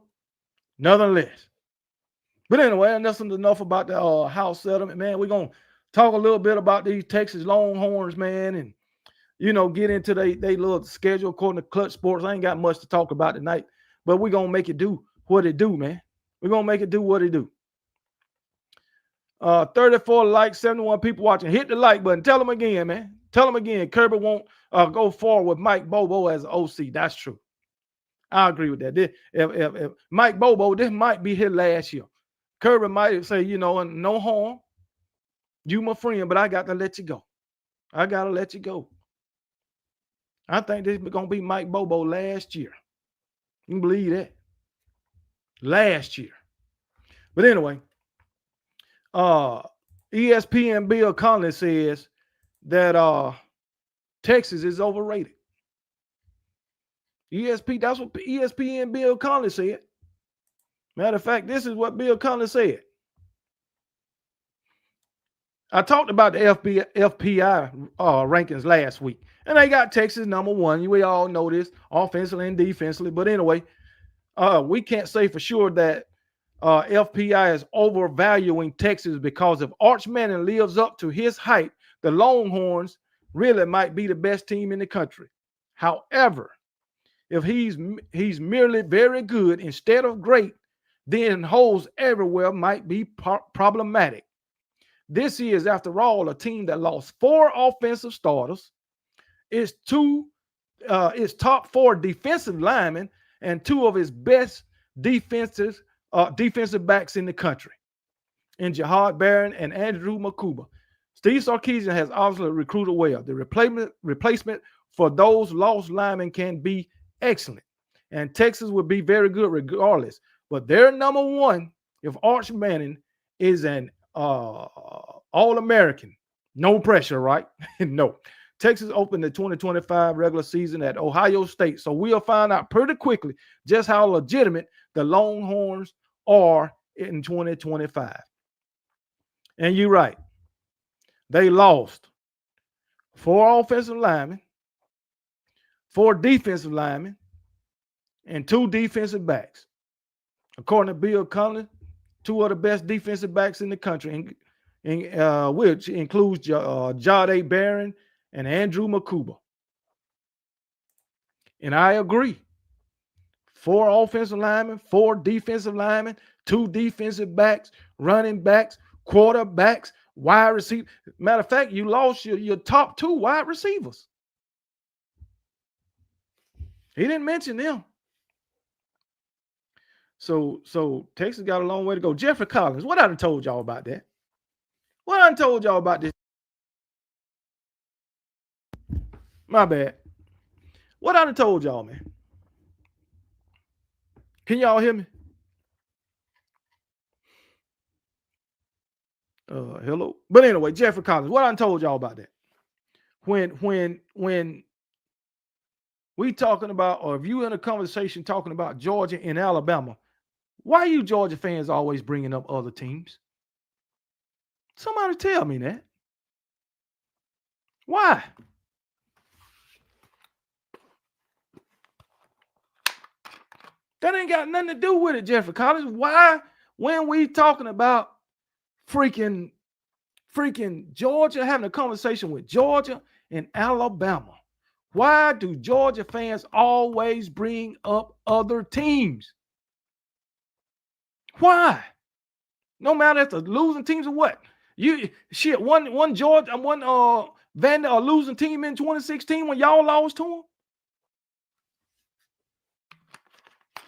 nothing less. But anyway, that's enough about the house settlement, man. We're gonna talk a little bit about these Texas Longhorns, man, and get into they little schedule according to Clutch Sports. I ain't got much to talk about tonight, but we're gonna make it do what it do, man. We're gonna make it do what it do. 34 likes, 71 people watching. Hit the like button. Tell them again, man. Tell them again. Kirby won't go forward with Mike Bobo as OC. That's true. I agree with that. If Mike Bobo, this might be his last year. Kirby might say, no harm. You my friend, but I got to let you go. I got to let you go. I think this is going to be Mike Bobo last year. You can believe that. Last year. But anyway, ESPN Bill Connelly says that Texas is overrated. That's what ESPN Bill Connelly said. Matter of fact, this is what Bill Connelly said. I talked about the FPI rankings last week, and they got Texas #1. We all know this, offensively and defensively. But anyway, we can't say for sure that FPI is overvaluing Texas, because if Arch Manning lives up to his hype, the Longhorns really might be the best team in the country. However, if he's merely very good instead of great, then holes everywhere might be problematic. This is, after all, a team that lost 4 offensive starters, its top 4 defensive linemen, and 2 of his best defensive backs in the country, in Jahad Barron and Andrew Makuba. Steve Sarkisian has obviously recruited well. The replacement for those lost linemen can be excellent, and Texas would be very good regardless. But they're #1 if Arch Manning is an All-American No pressure, right? No. Texas opened the 2025 regular season at Ohio State. So we'll find out pretty quickly just how legitimate the Longhorns are in 2025. And you're right. They lost 4 offensive linemen, 4 defensive linemen, and 2 defensive backs. According to Bill Connelly, 2 of the best defensive backs in the country, which includes Jahdae Barron and Andrew Makuba. And I agree. 4 offensive linemen, 4 defensive linemen, 2 defensive backs, running backs, quarterbacks, wide receivers. Matter of fact, you lost your top 2 wide receivers. He didn't mention them. So Texas got a long way to go. Jeffrey Collins, what I done told y'all about that? What I done told y'all about this? My bad. What I done told y'all, man? Can y'all hear me? Hello. But anyway, Jeffrey Collins, what I done told y'all about that? When we talking about, or if you in a conversation talking about Georgia and Alabama, why you Georgia fans always bringing up other teams? Somebody tell me that. Why? That ain't got nothing to do with it, Jeffrey Collins. Why, when we talking about freaking Georgia, having a conversation with Georgia and Alabama, why do Georgia fans always bring up other teams? Why? No matter if the losing teams or what. One Georgia and one Vander a losing team in 2016 when y'all lost to them.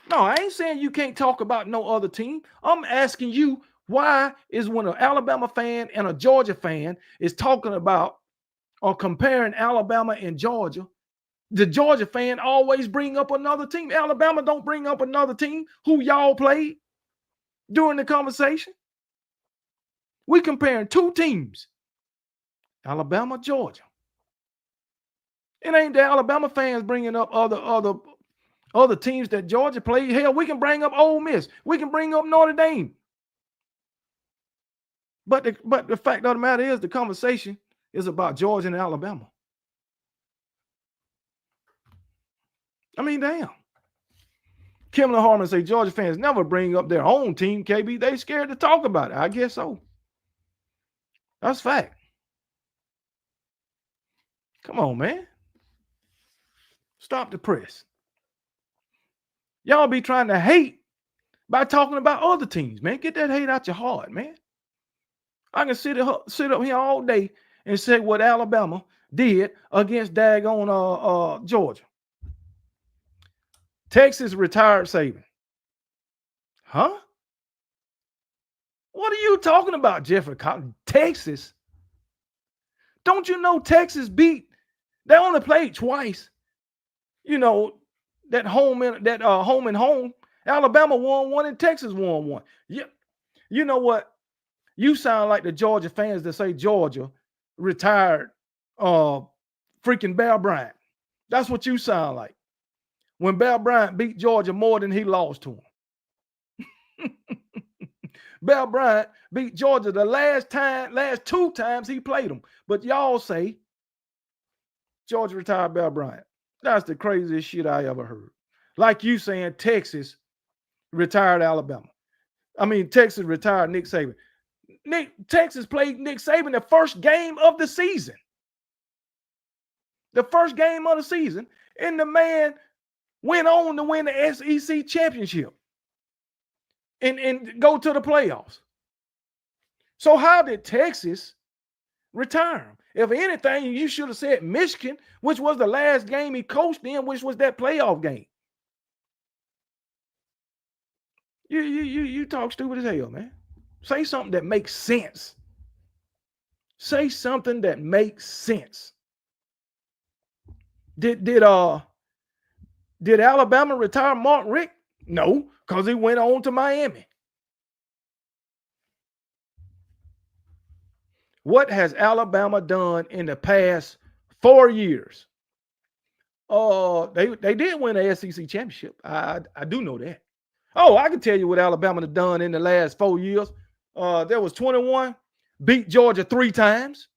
No, I ain't saying you can't talk about no other team. I'm asking you, why is when an Alabama fan and a Georgia fan is talking about or comparing Alabama and Georgia, the Georgia fan always bring up another team? Alabama don't bring up another team who y'all played during the conversation. We comparing 2 teams, Alabama, Georgia. It ain't the Alabama fans bringing up other teams that Georgia played. Hell, we can bring up Ole Miss. We can bring up Notre Dame. But the fact of the matter is the conversation is about Georgia and Alabama. I mean, damn. Kimberly Harmon say Georgia fans never bring up their own team, KB. They scared to talk about it. I guess so. That's fact. Come on, man. Stop the press. Y'all be trying to hate by talking about other teams, man. Get that hate out your heart, man. I can sit up here all day and say what Alabama did against daggone Georgia. Texas retired Saban. Huh? What are you talking about, Jeffrey Cotton? Texas? Don't you know Texas beat? They only played twice. You know, that home and home. Alabama won 1 and Texas won 1. Yeah. You know what? You sound like the Georgia fans that say Georgia retired freaking Bear Bryant. That's what you sound like. When Bear Bryant beat Georgia more than he lost to him. Bear Bryant beat Georgia the last 2 times he played them. But y'all say Georgia retired Bear Bryant. That's the craziest shit I ever heard. Like you saying Texas retired Alabama. I mean, Texas retired Nick Saban. Texas played Nick Saban the first game of the season. The first game of the season. And the man went on to win the SEC championship and go to the playoffs. So how did Texas retire him? If anything, you should have said Michigan, which was the last game he coached in, which was that playoff game. You talk stupid as hell, man. Say something that makes sense. Say something that makes sense. Did Alabama retire Mark Richt? No, because he went on to Miami. What has Alabama done in the past 4 years? They did win a SEC championship. I do know that. Oh, I can tell you what Alabama has done in the last 4 years. There was 21, beat Georgia 3 times.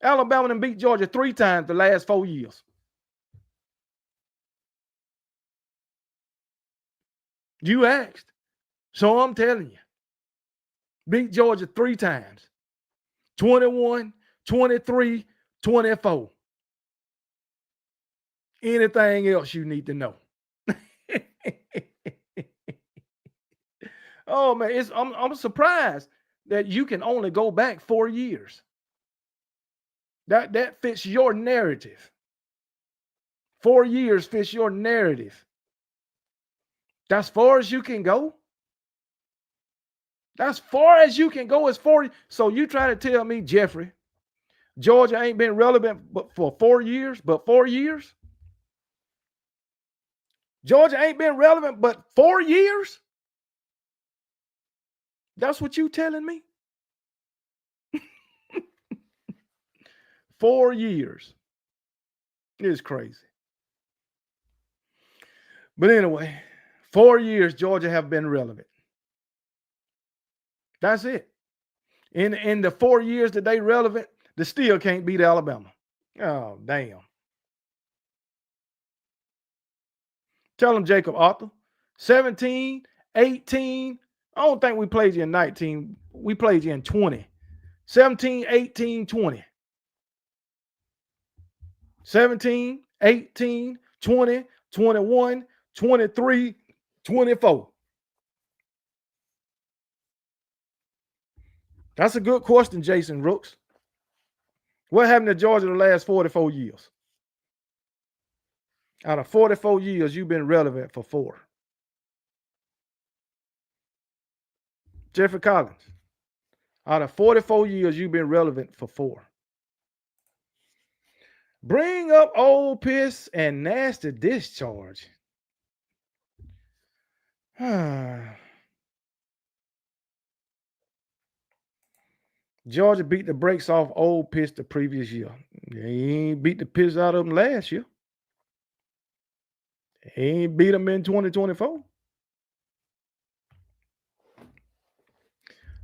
Alabama done beat Georgia 3 times the last 4 years. You asked. So I'm telling you. Beat Georgia 3 times. 21, 23, 24. Anything else you need to know? Oh man, I'm surprised that you can only go back 4 years. That fits your narrative. 4 years fits your narrative. That's far as you can go. That's far as you can go as 40. So you try to tell me, Jeffrey, Georgia ain't been relevant but for 4 years, but 4 years? Georgia ain't been relevant but 4 years? That's what you telling me? 4 years. It's crazy. But anyway, 4 years Georgia have been relevant. That's it. In the 4 years that they relevant, they still can't beat Alabama. Oh, damn. Tell them, Jacob Arthur. 17, 18. I don't think we played you in 19. We played you in 20. 17, 18, 20. 17, 18, 20, 21, 23, 24. That's a good question, Jason Rooks. What happened to Georgia the last 44 years? Out of 44 years, you've been relevant for 4. Jeffrey Collins. Out of 44 years, you've been relevant for 4. Bring up old piss and nasty discharge. Georgia beat the brakes off Old Piss the previous year. They ain't beat the piss out of them last year. They ain't beat them in 2024.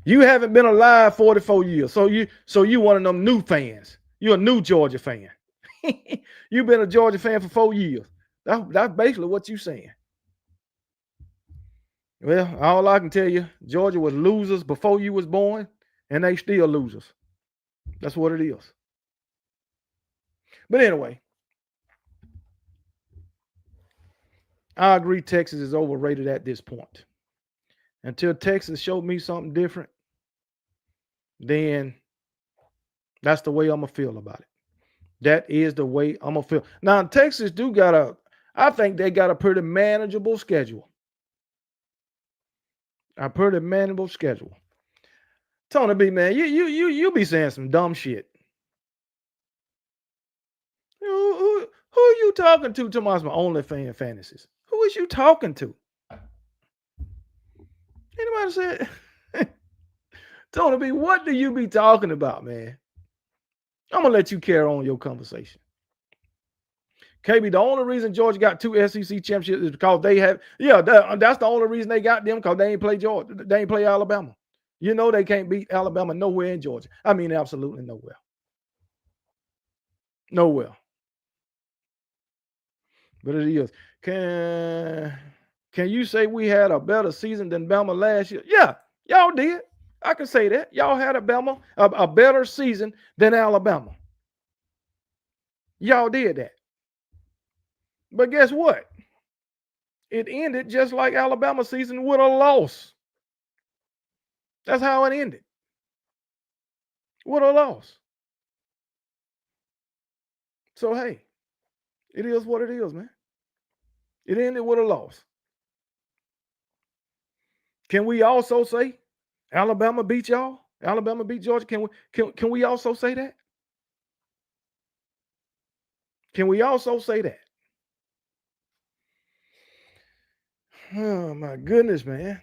You haven't been alive 44 years. So you one of them new fans. You're a new Georgia fan. You've been a Georgia fan for 4 years. That's basically what you're saying. Well, all I can tell you, Georgia was losers before you was born, and they still losers. That's what it is. But anyway, I agree Texas is overrated at this point. Until Texas showed me something different, then that's the way I'm going to feel about it. That is the way I'm going to feel. Now, Texas I think they got a pretty manageable schedule. A pretty manageable schedule. Tony B, man, you be saying some dumb shit. Who are you talking to? Tomorrow's my OnlyFans fantasies. Who is you talking to? Anybody said? Tony B, what do you be talking about, man? I'm gonna let you carry on your conversation. KB, the only reason Georgia got 2 SEC championships is because they have, that's the only reason they got them, because they ain't play Georgia. They ain't play Alabama. You know they can't beat Alabama nowhere in Georgia. I mean, absolutely nowhere. Nowhere. But it is. Can you say we had a better season than Bama last year? Yeah, y'all did. I can say that. Y'all had a better season than Alabama. Y'all did that. But guess what? It ended just like Alabama season with a loss. That's how it ended. With a loss. So, hey, it is what it is, man. It ended with a loss. Can we also say Alabama beat y'all? Alabama beat Georgia? Can we also say that? Can we also say that? Oh, my goodness, man.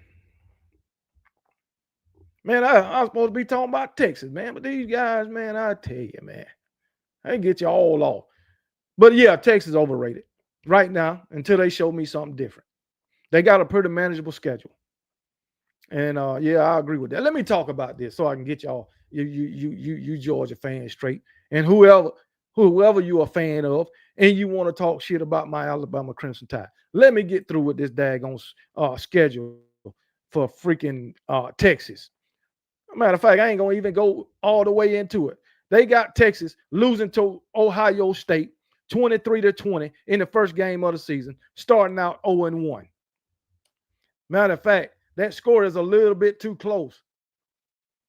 Man, I'm supposed to be talking about Texas, man. But these guys, man, I tell you, man, they get you all off. But yeah, Texas overrated right now until they show me something different. They got a pretty manageable schedule. And yeah, I agree with that. Let me talk about this so I can get y'all, you Georgia fans straight. And whoever you a fan of, and you want to talk shit about my Alabama Crimson Tide. Let me get through with this daggone schedule for freaking Texas. Matter of fact, I ain't gonna even go all the way into it. They got Texas losing to Ohio State 23-20 in the first game of the season, starting out 0-1. Matter of fact, that score is a little bit too close.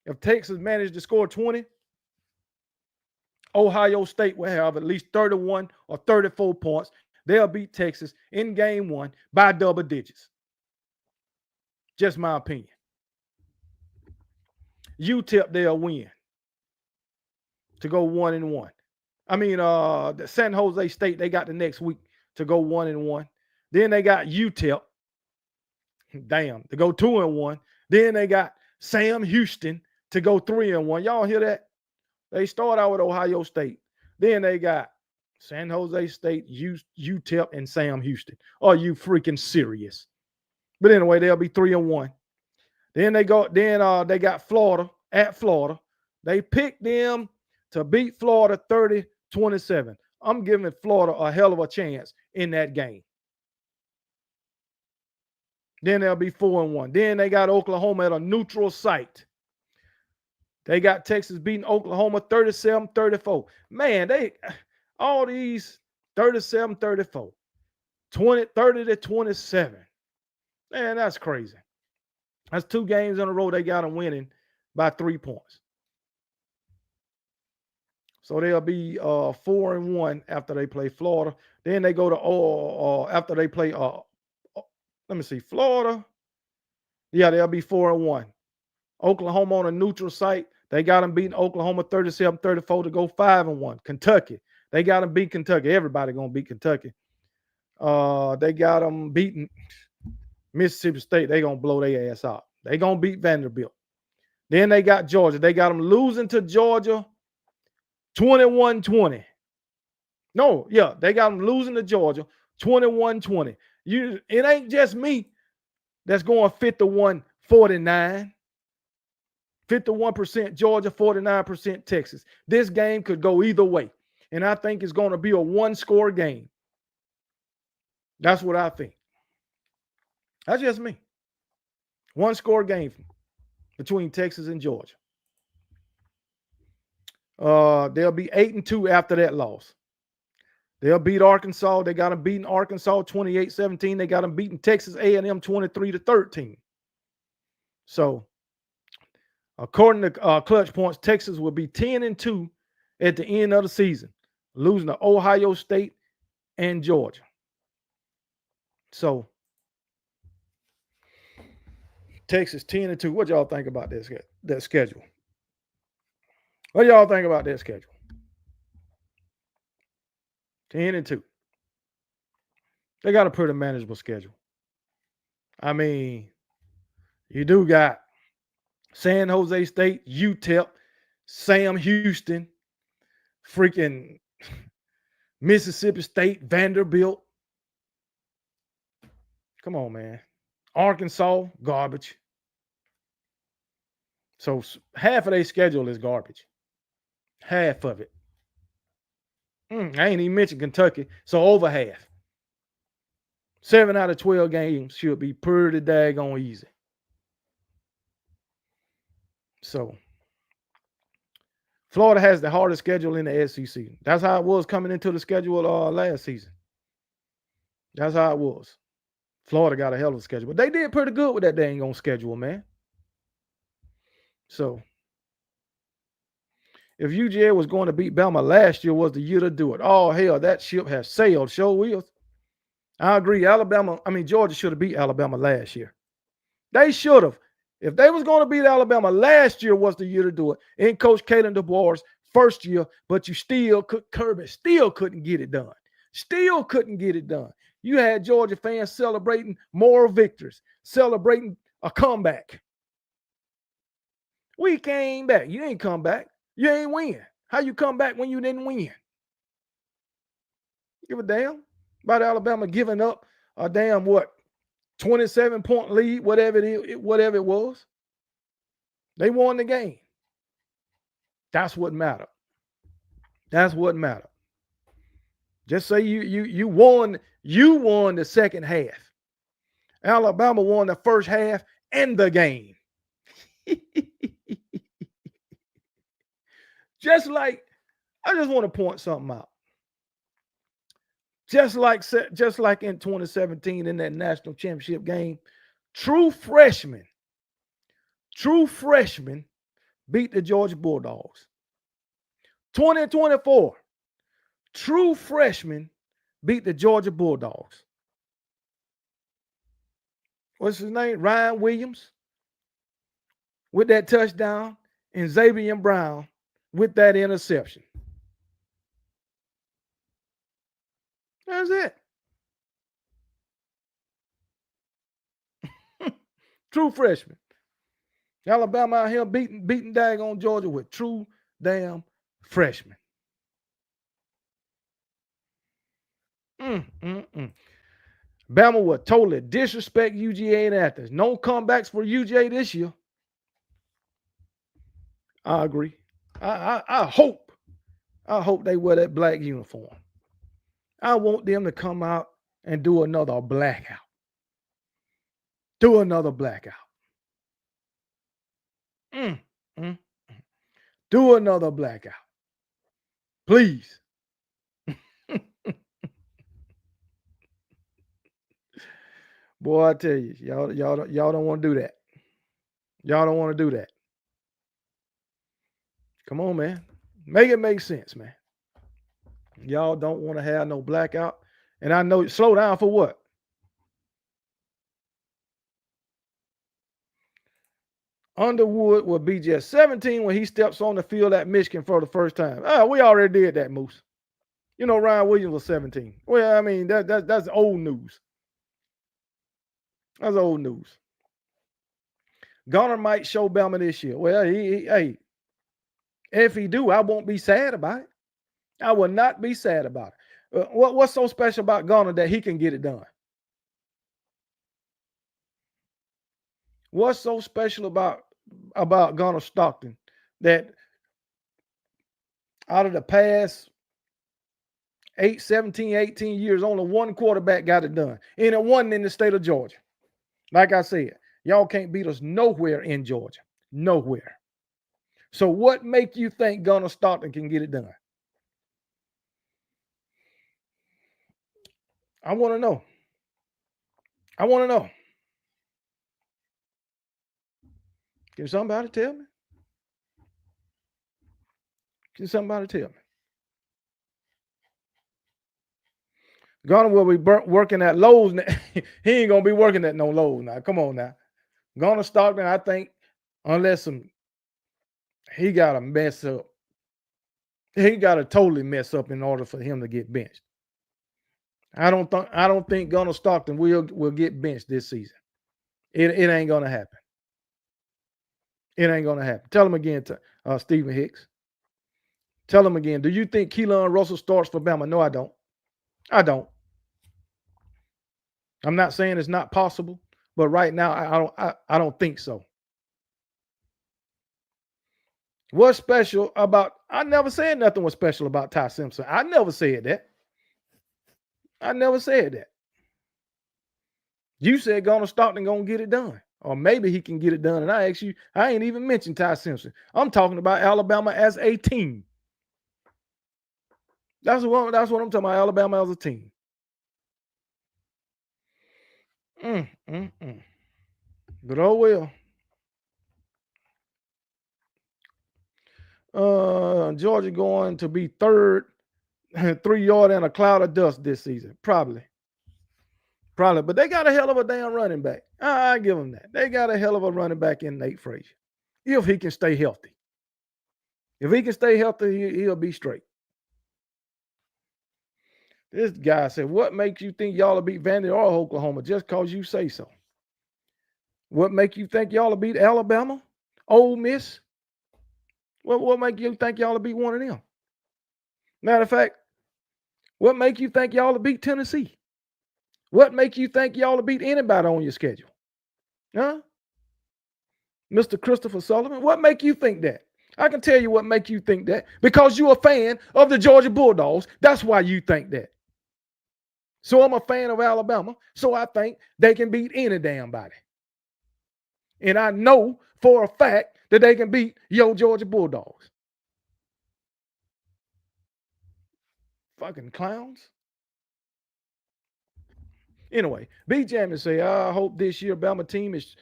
If Texas managed to score 20, Ohio State will have at least 31 or 34 points. They'll beat Texas in game one by double digits. Just my opinion. UTEP, they'll win to go 1-1. I mean, the San Jose State, they got the next week to go 1-1. Then they got UTEP, damn, to go 2-1. Then they got Sam Houston to go 3-1. Y'all hear that? They start out with Ohio State. Then they got San Jose State, UTEP, and Sam Houston. Are you freaking serious? But anyway, they'll be 3-1. Then they got Florida at Florida. They picked them to beat Florida 30-27. I'm giving Florida a hell of a chance in that game. Then they'll be 4-1. Then they got Oklahoma at a neutral site. They got Texas beating Oklahoma 37-34. Man, all these 37-34, 30-27. Man, that's crazy. That's 2 games in a row they got them winning by 3 points. So they'll be 4-1 after they play Florida. Then they go to after they play Florida. Yeah, they'll be 4-1. Oklahoma on a neutral site. They got them beating Oklahoma 37-34 to go 5-1. Kentucky. They got them beat Kentucky. Everybody gonna beat Kentucky. They got them beating Mississippi State. They gonna blow their ass out. They gonna beat Vanderbilt. Then they got Georgia. They got them losing to Georgia 21-20. No, yeah, they got them losing to Georgia 21-20. It ain't just me that's going 51-49. 51% Georgia, 49% Texas. This game could go either way. And I think it's going to be a 1-score game. That's what I think. That's just me. 1-score game between Texas and Georgia. They'll be 8-2 after that loss. They'll beat Arkansas. They got them beating Arkansas 28-17. They got them beating Texas A&M 23-13. So, according to Clutch Points, Texas will be 10-2 at the end of the season, losing to Ohio State and Georgia. So, Texas 10-2. What y'all think about that schedule? What y'all think about that schedule? 10-2. They got a pretty manageable schedule. I mean, you do got San Jose State, UTEP, Sam Houston, freaking Mississippi State, Vanderbilt. Come on, man. Arkansas, garbage. So half of their schedule is garbage. Half of it. I ain't even mentioned Kentucky. So over half. 7 out of 12 games should be pretty daggone easy. So Florida has the hardest schedule in the SEC. That's how it was coming into the schedule last season. That's how it was. Florida got a hell of a schedule. But they did pretty good with that dang on schedule, man. So if UGA was going to beat Bama last year, was the year to do it. Oh, hell, that ship has sailed. Show wheels. I agree. Georgia should have beat Alabama last year. They should have. If they was going to beat Alabama last year, was the year to do it. In Coach Kalen DeBoer's first year, but Kirby still couldn't get it done. Still couldn't get it done. You had Georgia fans celebrating moral victories, celebrating a comeback. We came back. You ain't come back. You ain't win. How you come back when you didn't win? Give a damn about Alabama giving up a damn what 27-point lead, whatever whatever it was. They won the game. That's what mattered. That's what mattered. Just say you won the second half. Alabama won the first half and the game. Just like I just want to point something out. Just like in 2017 in that national championship game, true freshmen beat the Georgia Bulldogs. 2024, true freshmen beat the Georgia Bulldogs. What's his name? Ryan Williams with that touchdown and Xavier Brown with that interception. That's it. True freshman. Alabama out here beating daggone Georgia with true damn freshmen. Bama will totally disrespect UGA and Athens. No comebacks for UGA this year. I agree. I hope they wear that black uniform. I want them to come out and do another blackout. Do another blackout. Do another blackout. Please. Boy, I tell you, y'all don't want to do that. Y'all don't want to do that. Come on, man. Make it make sense, man. Y'all don't want to have no blackout. And I know, slow down for what? Underwood will be just 17 when he steps on the field at Michigan for the first time. We already did that, Moose. You know, Ryan Williams was 17. Well, I mean, that's old news. That's old news. Gunner might show Bama this year. Well, hey, if he do, I won't be sad about it. I will not be sad about it. What's so special about Gunner that he can get it done? What's so special about Gunner Stockton that out of the past 17, 18 years, only one quarterback got it done? And it wasn't in the state of Georgia. Like I said, y'all can't beat us nowhere in Georgia. Nowhere. So what make you think Gunner Stockton can get it done? I want to know. I want to know. Can somebody tell me? Can somebody tell me? Gunner will be working at Lowe's. He ain't going to be working at no Lowe's now. Come on now. Gunner Stockton, I think, unless he got to mess up. He got to totally mess up in order for him to get benched. I don't think Gunner Stockton will get benched this season. It ain't going to happen. It ain't going to happen. Tell him again, Stephen Hicks. Tell him again. Do you think Keelan Russell starts for Bama? No, I don't. I don't. I'm not saying it's not possible, but right now I don't think so. What's special about? I never said nothing was special about Ty Simpson. I never said that. I never said that. You said Gunner Stockton gonna get it done, or maybe he can get it done. And I asked you, I ain't even mentioned Ty Simpson. I'm talking about Alabama as a team. That's what I'm talking about. Alabama as a team. But oh well. Georgia going to be third, 3 yard and a cloud of dust this season. Probably. But they got a hell of a damn running back. I give them that. They got a hell of a running back in Nate Frazier. If he can stay healthy. If he can stay healthy, he'll be straight. This guy said, what makes you think y'all will beat Vandy or Oklahoma just because you say so? What make you think y'all will beat Alabama, Ole Miss, What make you think y'all will beat one of them? Matter of fact, what make you think y'all will beat Tennessee? What make you think y'all will beat anybody on your schedule? Huh? Mr. Christopher Sullivan, what make you think that? I can tell you what make you think that. Because you're a fan of the Georgia Bulldogs. That's why you think that. So I'm a fan of Alabama. So I think they can beat any damn body. And I know for a fact that they can beat your Georgia Bulldogs. Fucking clowns. Anyway, B Jammin say, I hope this year Bama team is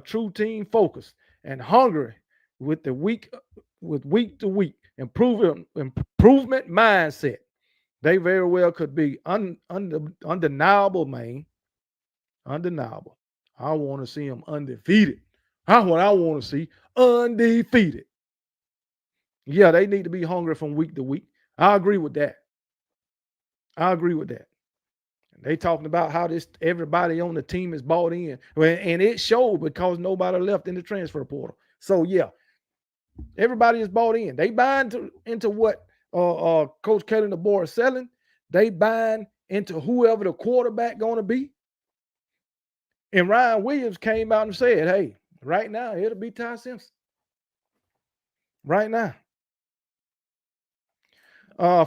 true team focused and hungry with week to week improvement mindset. They very well could be undeniable, man. Undeniable. I want to see them undefeated. That's what I want to see. Undefeated. Yeah, they need to be hungry from week to week. I agree with that. I agree with that. They talking about how everybody on the team is bought in, and it showed because nobody left in the transfer portal. So yeah, everybody is bought in. They buying into what Coach Kelly and the board is selling. They buying into whoever the quarterback going to be. And Ryan Williams came out and said, "Hey, right now it'll be Ty Simpson. Right now."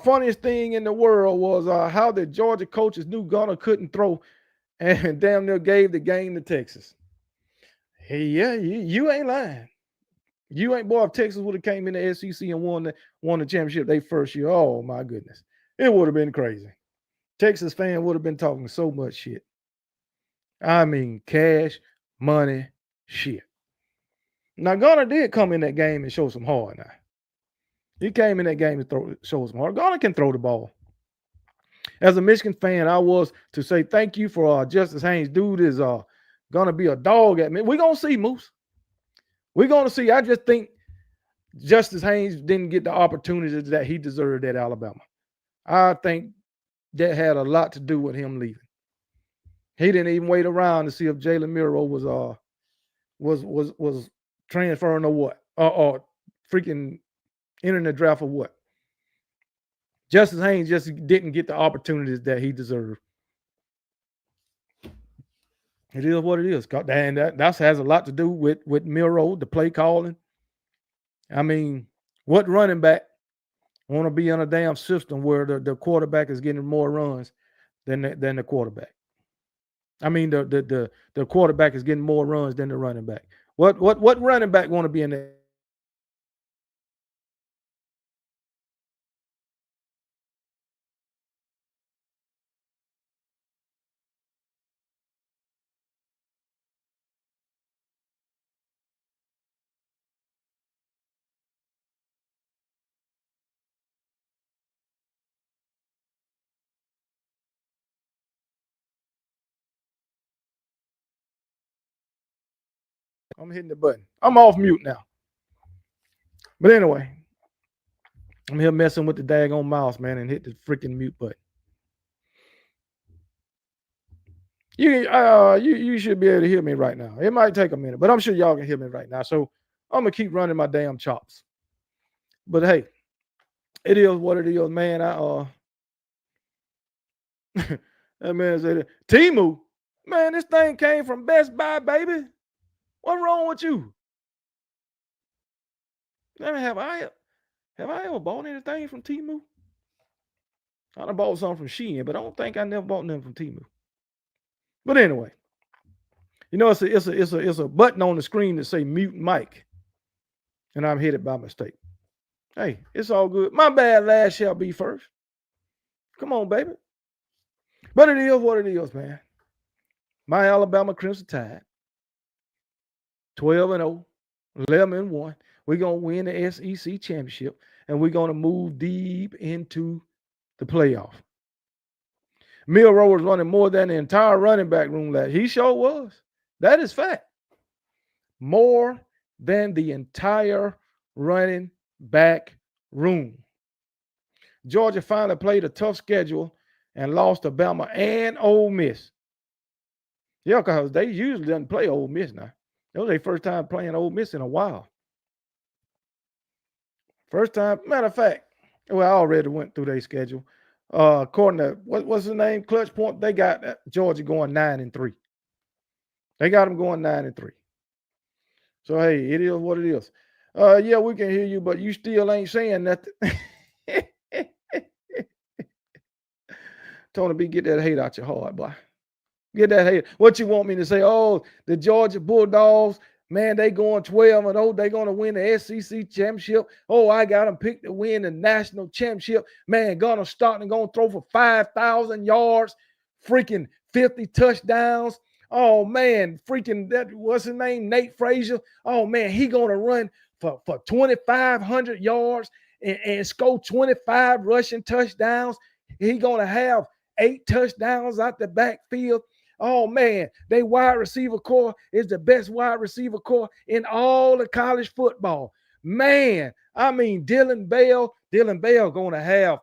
Funniest thing in the world was how the Georgia coaches knew Gunner couldn't throw and damn near gave the game to Texas. Hey, yeah, you ain't lying. You ain't, boy, if Texas would have came in the SEC and won the championship their first year, oh my goodness. It would have been crazy. Texas fan would have been talking so much shit. I mean, cash, money, shit. Now, Gunner did come in that game and show some heart now. He came in that game to show some heart. Gunner can throw the ball. As a Michigan fan, I was to say thank you for Justice Haynes. Dude is gonna be a dog at me. We're gonna see, Moose. We're gonna see. I just think Justice Haynes didn't get the opportunity that he deserved at Alabama. I think that had a lot to do with him leaving. He didn't even wait around to see if Jalen Miro was transferring or what, or freaking entering the draft or what. Justice Haynes just didn't get the opportunities that he deserved. It is what it is. And that has a lot to do with Miro, the play calling. I mean, what running back want to be in a damn system where the quarterback is getting more runs than the quarterback? I mean, the quarterback is getting more runs than the running back. What running back want to be in that? I'm hitting the button. I'm off mute now. But anyway, I'm here messing with the daggone mouse, man, and hit the freaking mute button. You should be able to hear me right now. It might take a minute, but I'm sure y'all can hear me right now. So I'm gonna keep running my damn chops. But hey, it is what it is, man. That man said, Timu, man, this thing came from Best Buy, baby. What's wrong with you? Man, have I ever bought anything from Timu? I done bought something from Shein, but I don't think I never bought nothing from Timu. But anyway, you know, it's a button on the screen that say mute mic, and I'm hit it by mistake. Hey, it's all good. My bad. Last shall be first. Come on, baby. But it is what it is, man. My Alabama Crimson Tide, 12-0, 11-1. We're gonna win the SEC championship, and we're gonna move deep into the playoff. Milroe was running more than the entire running back room last. He sure was. That is fact. More than the entire running back room. Georgia finally played a tough schedule and lost to Bama and Ole Miss. Yeah, because they usually doesn't play Ole Miss now. That was their first time playing Ole Miss in a while. First time, matter of fact, well, I already went through their schedule. According to what's the name, Clutch Point, they got Georgia going 9-3. They got them going 9-3. So hey, it is what it is. Yeah, we can hear you, but you still ain't saying nothing. Tony B, get that hate out your heart, boy. Get that hate. What you want me to say? Oh, the Georgia Bulldogs, man, they going 12-0. They going to win the SEC championship. Oh, I got them picked to win the national championship. Man, gonna start and gonna throw for 5,000 yards, freaking 50 touchdowns. Oh man, freaking that what's his name? Nate Frazier. Oh man, he gonna run for 2,500 yards and score 25 rushing touchdowns. He gonna have 8 touchdowns out the backfield. Oh man, they wide receiver core is the best wide receiver core in all of college football. Man, I mean Dylan Bell gonna have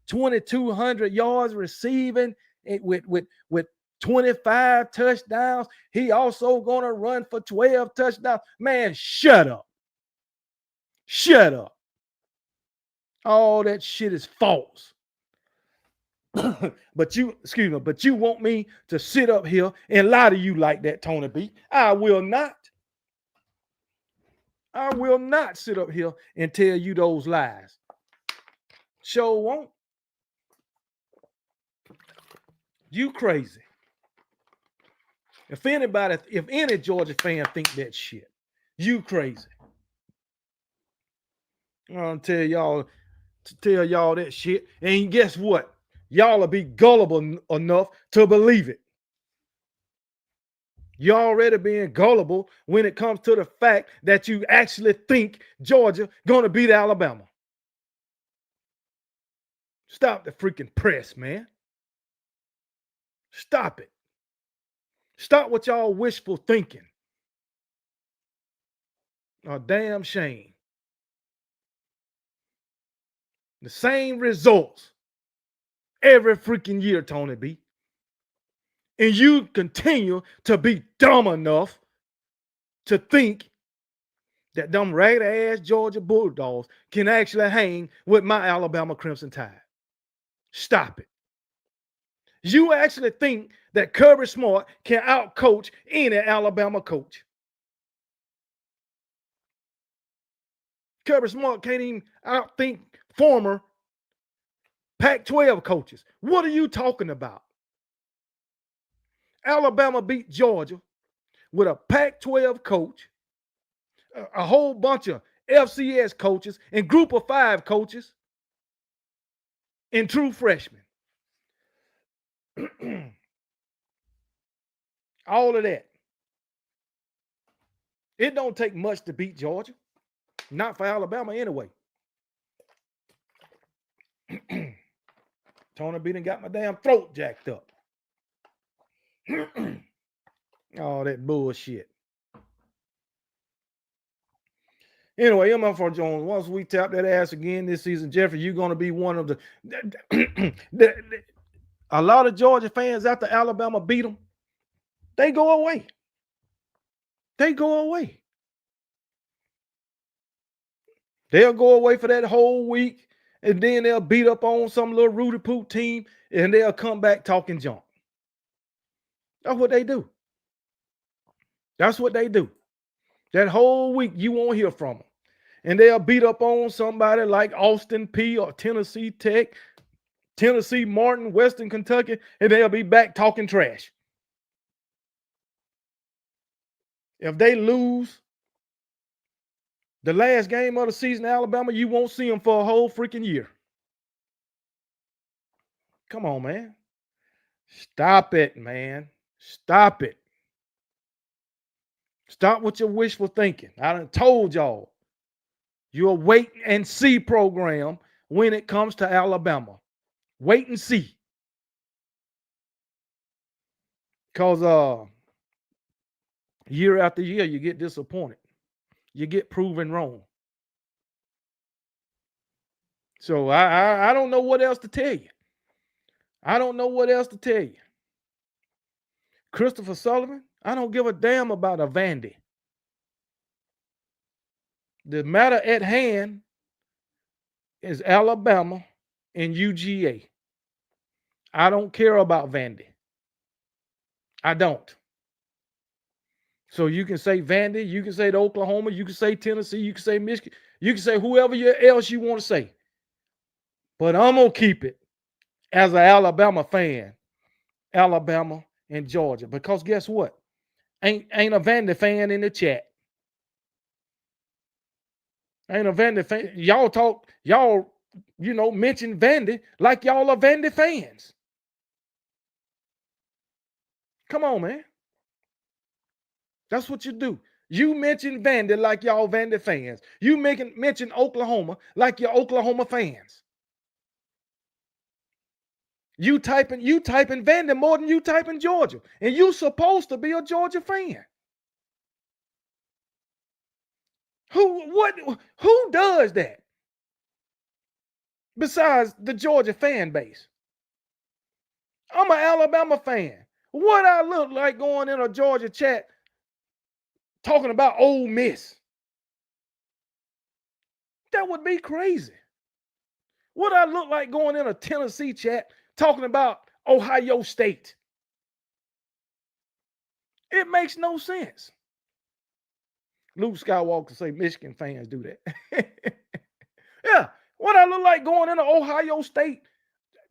2,200 yards receiving with 25 touchdowns. He also gonna run for 12 touchdowns. Man, shut up. Shut up. All that shit is false. but you want me to sit up here and lie to you like that, Tony B. I will not. I will not sit up here and tell you those lies. Sure won't. You crazy. If any Georgia fan think that shit, you crazy. I'm gonna tell y'all that shit. And guess what? Y'all will be gullible enough to believe it. You're already being gullible when it comes to the fact that you actually think Georgia gonna beat Alabama. Stop the freaking press, man. Stop it. Stop what y'all wishful thinking. A damn shame. The same results every freaking year, Tony B. And you continue to be dumb enough to think that them ragged ass Georgia Bulldogs can actually hang with my Alabama Crimson Tide. Stop it. You actually think that Kirby Smart can outcoach any Alabama coach. Kirby Smart can't even outthink former Pac-12 coaches. What are you talking about? Alabama beat Georgia with a Pac-12 coach, a whole bunch of FCS coaches, and group of 5 coaches, and true freshmen. All of that. It don't take much to beat Georgia. Not for Alabama anyway. Tony B done got my damn throat jacked up. All that bullshit. Anyway, MF4 Jones, once we tap that ass again this season, Jeffrey, you're going to be one of the a lot of Georgia fans after Alabama beat them, they go away. They go away. They'll go away for that whole week, and then they'll beat up on some little Rudy Poot team, and they'll come back talking junk. That's what they do. That's what they do. That whole week, you won't hear from them. And they'll beat up on somebody like Austin P or Tennessee Tech, Tennessee Martin, Western Kentucky, and they'll be back talking trash. If they lose the last game of the season in Alabama, you won't see them for a whole freaking year. Come on, man. Stop it, man. Stop it. Stop with your wishful thinking. I done told y'all. You're a wait and see program when it comes to Alabama. Wait and see. Because year after year, you get disappointed. You get proven wrong. So I don't know what else to tell you. I don't know what else to tell you. Christopher Sullivan, I don't give a damn about a Vandy. The matter at hand is Alabama and UGA. I don't care about Vandy. I don't. So you can say Vandy, you can say Oklahoma, you can say Tennessee, you can say Michigan, you can say whoever else you want to say. But I'm gonna keep it as an Alabama fan, Alabama and Georgia. Because guess what? Ain't a Vandy fan in the chat. Ain't a Vandy fan. Y'all talk, y'all, mention Vandy like y'all are Vandy fans. Come on, man. That's what you do. You mention Vandy like y'all Vandy fans. You mention Oklahoma like you're Oklahoma fans. You typing Vandy more than you typing Georgia. And you supposed to be a Georgia fan. Who does that? Besides the Georgia fan base. I'm an Alabama fan. What I look like going in a Georgia chat talking about Ole Miss? That would be crazy. What I look like going in a Tennessee chat talking about Ohio State? It makes no sense. Luke Skywalker say Michigan fans do that. Yeah, what I look like going in an Ohio State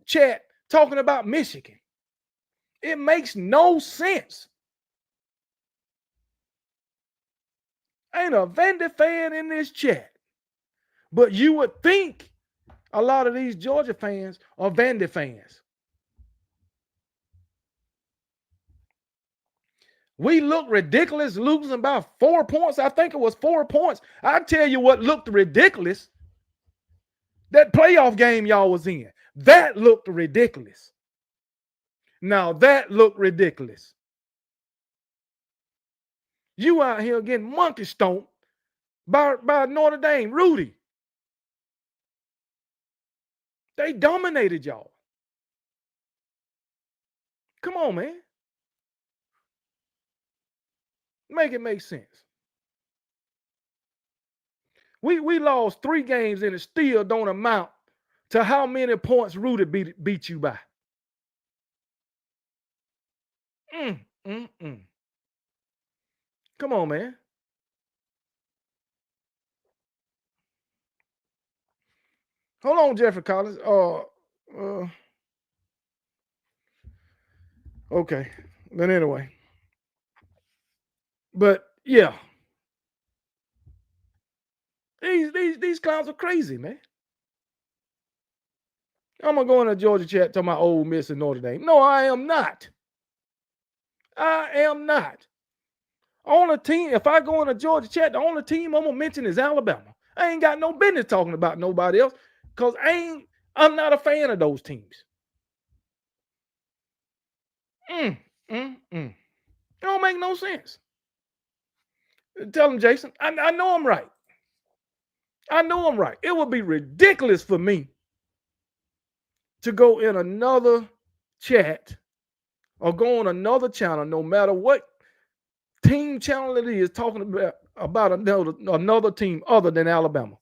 chat talking about Michigan? It makes no sense. Ain't a Vandy fan in this chat. But you would think a lot of these Georgia fans are Vandy fans. We look ridiculous losing by 4 points. I think it was 4 points. I tell you what looked ridiculous. That playoff game y'all was in. That looked ridiculous. Now that looked ridiculous. You out here getting monkey stomped by Notre Dame, Rudy. They dominated y'all. Come on, man. Make it make sense. We lost 3 games and it still don't amount to how many points Rudy beat you by. Mm, mm, mm. Come on, man. Hold on, Jeffrey Collins. Okay. But anyway. But yeah. These clowns are crazy, man. I'm gonna go in a Georgia chat to my Ole Miss and Notre Dame. No, I am not. I am not. On a team, if I go in a Georgia chat, the only team I'm gonna mention is Alabama. I ain't got no business talking about nobody else because I'm not a fan of those teams. It don't make no sense. Tell him, Jason. I know I'm right. I know I'm right. It would be ridiculous for me to go in another chat or go on another channel, no matter what team channel it is, talking about another team other than Alabama.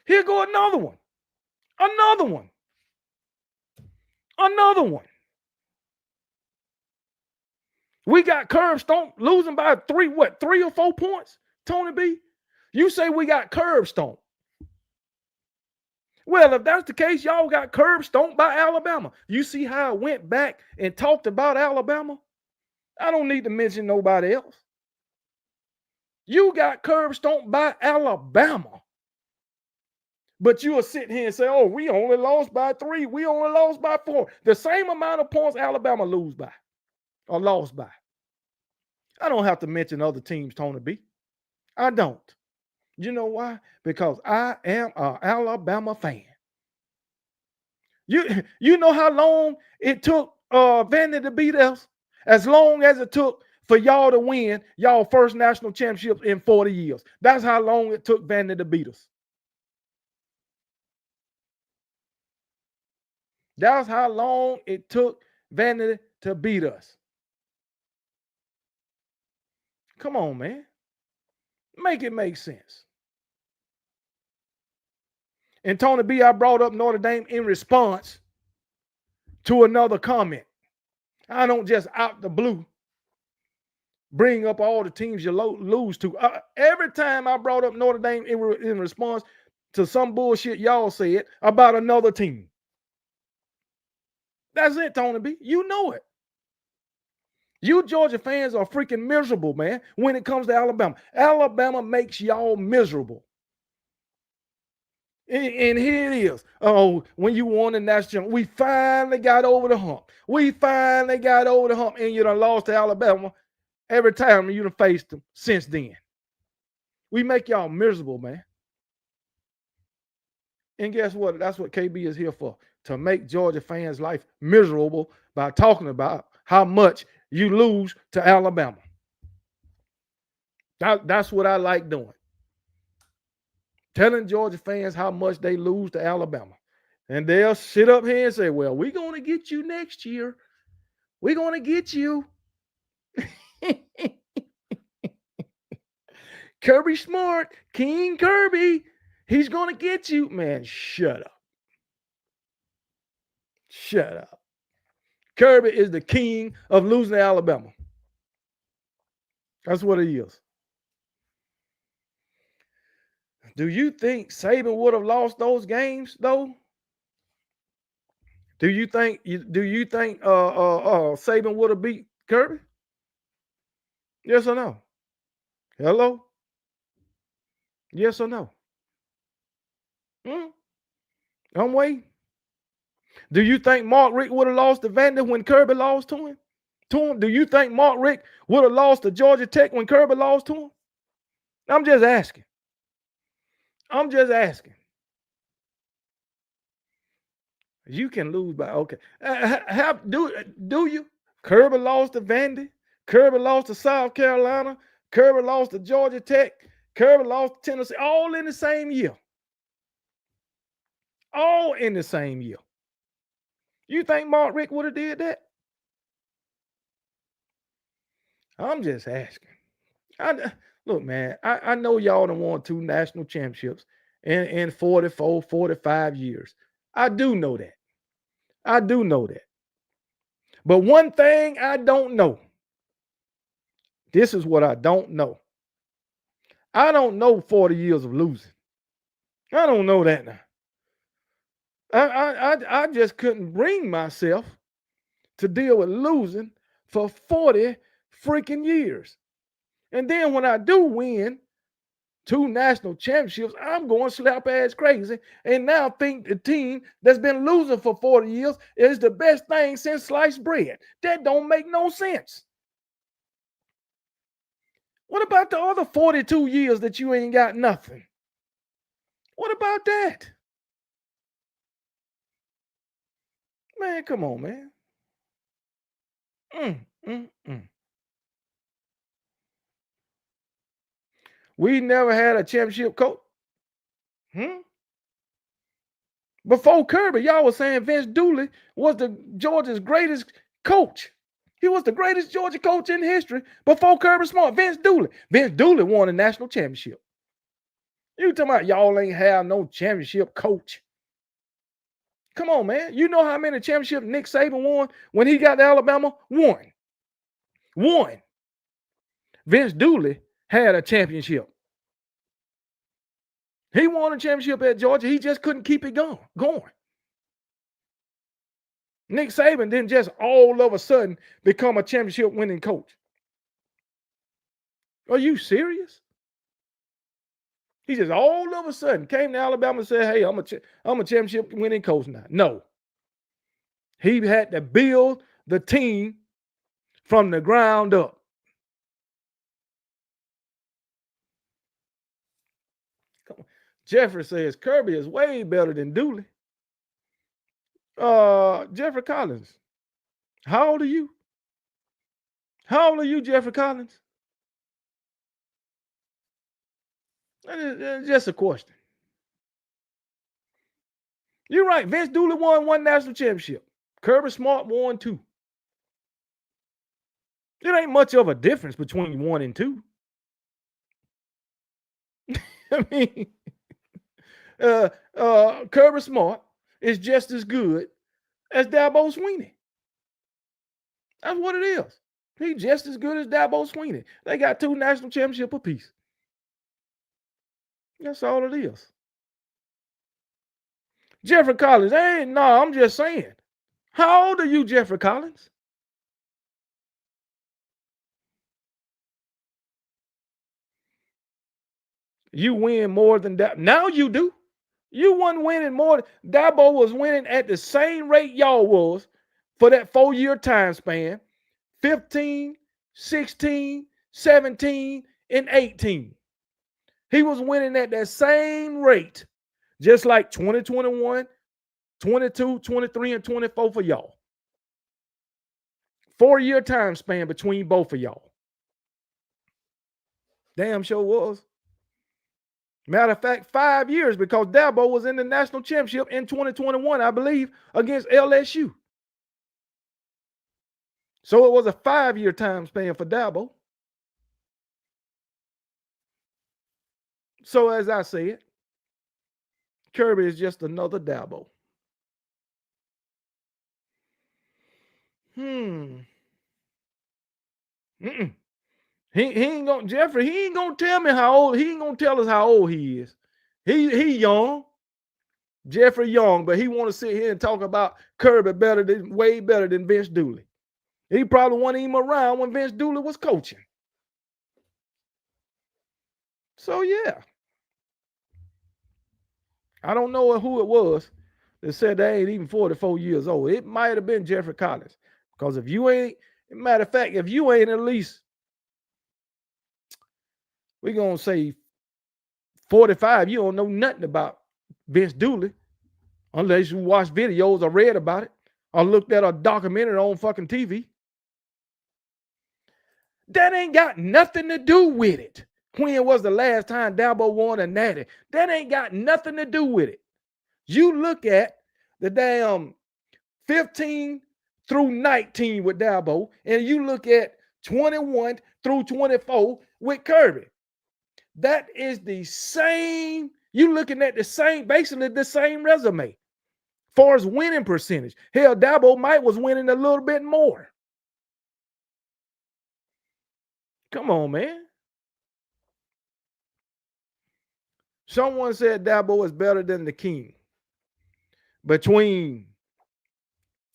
Here go another one. Another one. Another one. We got curb stomped, losing by 3 or 4 points, Tony B? You say we got curb stomped. Well, if that's the case, y'all got curb stomped by Alabama. You see how I went back and talked about Alabama? I don't need to mention nobody else. You got curb stomped by Alabama. But you will sit here and say, oh, we only lost by 3. We only lost by 4. The same amount of points Alabama lose by or lost by. I don't have to mention other teams, Tony B. I don't. You know why? Because I am an Alabama fan. You know how long it took Vandy to beat us? As long as it took for y'all to win y'all first national championship in 40 years. That's how long it took Vandy to beat us. That's how long it took Vandy to beat us. Come on, man. Make it make sense. And Tony B, I brought up Notre Dame in response to another comment. I don't just out the blue bring up all the teams you lose to. Every time I brought up Notre Dame in response to some bullshit y'all said about another team. That's it, Tony B. You know it. You Georgia fans are freaking miserable, man, when it comes to Alabama. Alabama makes y'all miserable. And here it is. Oh, when you won the national, we finally got over the hump. We finally got over the hump, and you done lost to Alabama every time you done faced them since then. We make y'all miserable, man. And guess what? That's what KB is here for, to make Georgia fans' life miserable by talking about how much you lose to Alabama. That's what I like doing. Telling Georgia fans how much they lose to Alabama. And they'll sit up here and say, well, we're going to get you next year. We're going to get you. Kirby Smart, King Kirby, he's going to get you. Man, shut up. Shut up. Kirby is the king of losing to Alabama. That's what he is. Do you think Saban would have lost those games, though? Do you think Saban would have beat Kirby? Yes or no? Hello? Yes or no? I'm waiting. Do you think Mark Richt would have lost to Vandy when Kirby lost to him? Do you think Mark Richt would have lost to Georgia Tech when Kirby lost to him? I'm just asking. I'm just asking. You can lose by okay. Do you? Kirby lost to Vandy. Kirby lost to South Carolina. Kirby lost to Georgia Tech. Kirby lost to Tennessee. All in the same year. All in the same year. You think Mark Richt would have did that? I'm just asking. Look, man, I know y'all done won 2 national championships in 44, 45 years. I do know that. I do know that. But one thing I don't know. This is what I don't know. I don't know 40 years of losing. I don't know that now. I just couldn't bring myself to deal with losing for 40 freaking years. And then when I do win 2 national championships, I'm going slap ass crazy and now think the team that's been losing for 40 years is the best thing since sliced bread. That don't make no sense. What about the other 42 years that you ain't got nothing? What about that? Man, come on, man. We never had a championship coach. Before Kirby, y'all was saying Vince Dooley was the Georgia's greatest coach. He was the greatest Georgia coach in history before Kirby Smart. Vince Dooley. Vince Dooley won a national championship. You talking about y'all ain't have no championship coach. Come on, man. You know how many championships Nick Saban won when he got to Alabama? One. Vince Dooley had a championship. He won a championship at Georgia. He just couldn't keep it going. Nick Saban didn't just all of a sudden become a championship winning coach. Are you serious? He just all of a sudden came to Alabama and said, hey, I'm a championship winning coach now. No. He had to build the team from the ground up. Jeffrey says Kirby is way better than Dooley. Jeffrey Collins. How old are you? How old are you, Jeffrey Collins? That's just a question. You're right. Vince Dooley won 1 national championship. Kirby Smart won 2. It ain't much of a difference between 1 and 2. I mean, Kirby Smart is just as good as Dabo Swinney. That's what it is. He's just as good as Dabo Swinney. They got 2 national championships apiece. That's all it is. Jeffrey Collins, I'm just saying. How old are you, Jeffrey Collins? You win more than that. Now you do. You wasn't winning more. Dabo was winning at the same rate y'all was for that 4-year time span. 15, 16, 17, and 18. He was winning at that same rate, just like 2021, 22, 23, and 24 for y'all. 4-year time span between both of y'all. Damn sure was. Matter of fact, 5 years, because Dabo was in the national championship in 2021, I believe, against LSU. So it was a 5-year time span for Dabo. So as I said, Kirby is just another Dabo. He ain't gonna Jeffrey. He ain't gonna tell me how old. He ain't gonna tell us how old he is. He young, Jeffrey young, but he want to sit here and talk about Kirby way better than Vince Dooley. He probably wasn't even around when Vince Dooley was coaching. So yeah, I don't know who it was that said they ain't even 44 years old. It might have been Jeffrey Collins, because if you ain't, matter of fact, if you ain't at least, we're gonna say 45, you don't know nothing about Vince Dooley unless you watch videos or read about it or looked at a documentary on fucking TV. That ain't got nothing to do with it. When was the last time Dabo won a natty? That ain't got nothing to do with it. You look at the damn 15 through 19 with Dabo, and you look at 21 through 24 with Kirby. That is the same. You looking at the same, basically the same resume. As far as winning percentage. Hell, Dabo might was winning a little bit more. Come on, man. Someone said Dabo is better than the King. Between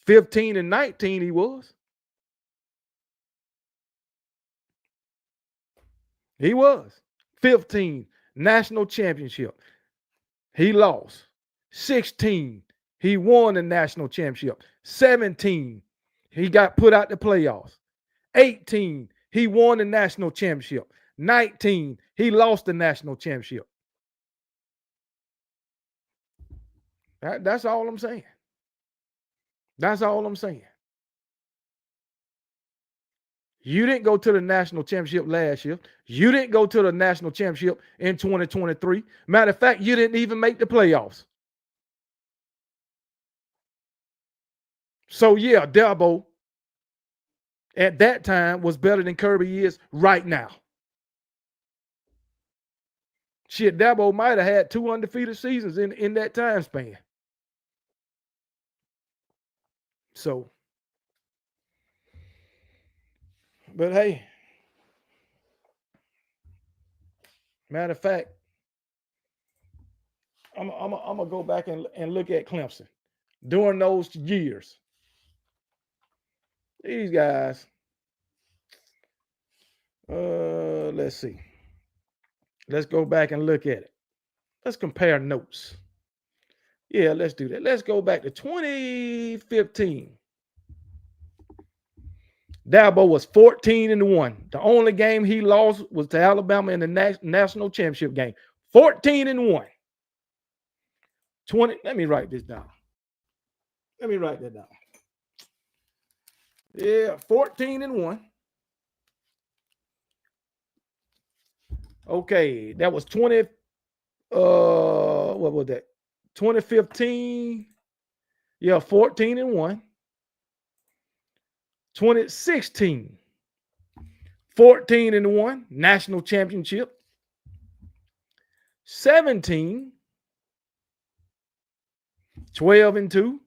15 and 19, he was. He was. 15, national championship. He lost. 16, he won the national championship. 17, he got put out the playoffs. 18, he won the national championship. 19, he lost the national championship. That's all I'm saying. That's all I'm saying. You didn't go to the national championship last year. You didn't go to the national championship in 2023. Matter of fact, you didn't even make the playoffs. So, yeah, Dabo at that time was better than Kirby is right now. Shit, Dabo might have had 2 undefeated seasons in that time span. So, but hey, matter of fact, I'm gonna go back and look at Clemson during those years. These guys, let's see. Let's go back and look at it. Let's compare notes. Yeah, let's do that. Let's go back to 2015. Dabo was 14-1. The only game he lost was to Alabama in the national championship game. 14-1. 20. Let me write this down. Let me write that down. Yeah, 14-1. Okay, that was 20. What was that? 2015. Yeah, 14-1. 2016. 14-1, national championship. 17. 12-2.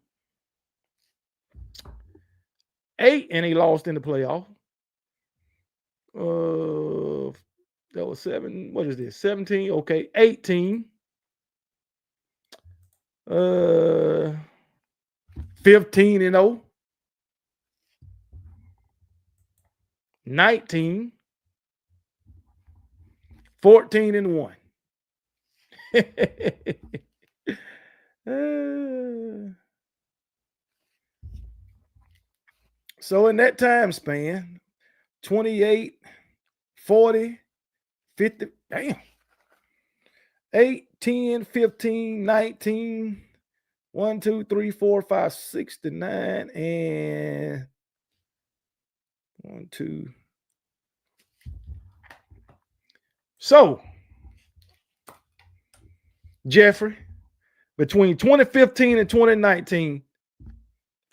8, and he lost in the playoff. That was 7. What is this? 17. Okay, 18. 15-0. 19. 14-1. So in that time span, 28, 40, 50, damn. 8, 10, 15, 19, 1, 2, 3, 4, 5, 6 to 9, and 1, 2. So, Jeffrey, between 2015 and 2019,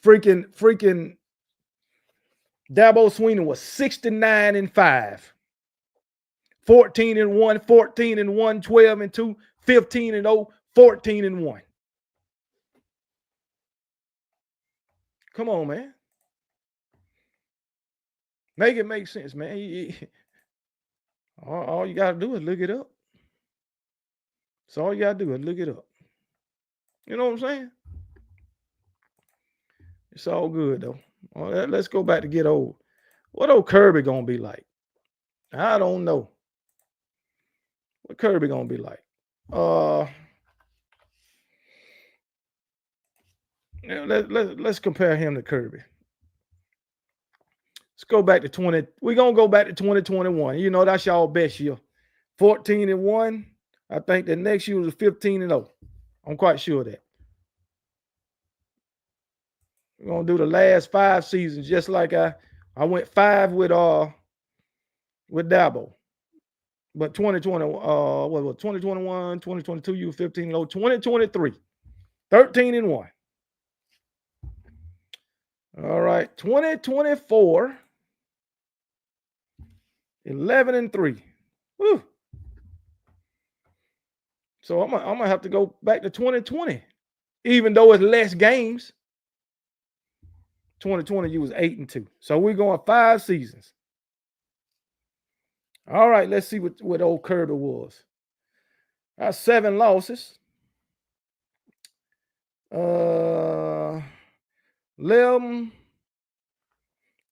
freaking Dabo Swinney was 69-5. 14-1, 14-1, 12-2, 15-0, 14-1. Come on, man. Make it make sense, man. All you got to do is look it up. That's all you got to do is look it up. You know what I'm saying? It's all good, though. Let's go back to get old. What old Kirby going to be like? I don't know. What Kirby going to be like? Let's compare him to Kirby. Let's go back to 20. We're going to go back to 2021. You know, that's y'all best year. 14-1. I think the next year was 15-0. I'm quite sure of that. We're going to do the last 5 seasons just like I went 5 with Dabo. But 2020, what was 2021, 2022, you were 15-0. 2023, 13-1. All right, 2024, 11-3. Woo. So I'm gonna have to go back to 2020, even though it's less games. 2020, you was 8-2. So we're going 5 seasons. All right, let's see what old Kirby was. 7 losses. 11,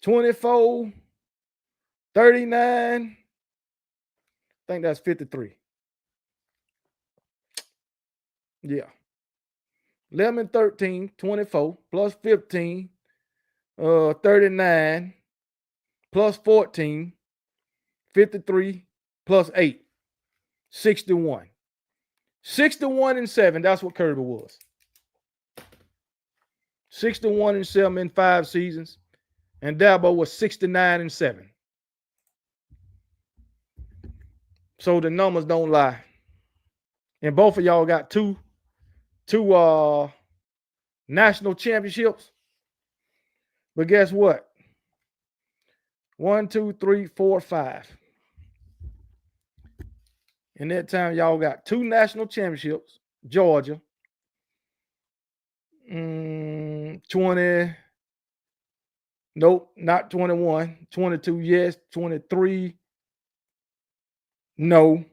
24, 39. I think that's 53. Yeah. 11, 13, 24, plus 15, 39, plus 14, 53, plus 8, 61. 61-7, that's what Kirby was. 61-7 in 5 seasons. And Dabo was 69-7. So the numbers don't lie. And both of y'all got two national championships. But guess what? 1, 2, 3, 4, 5. In that time, y'all got 2 national championships. Georgia. 20. Nope, not 21. 22, yes. 23. No.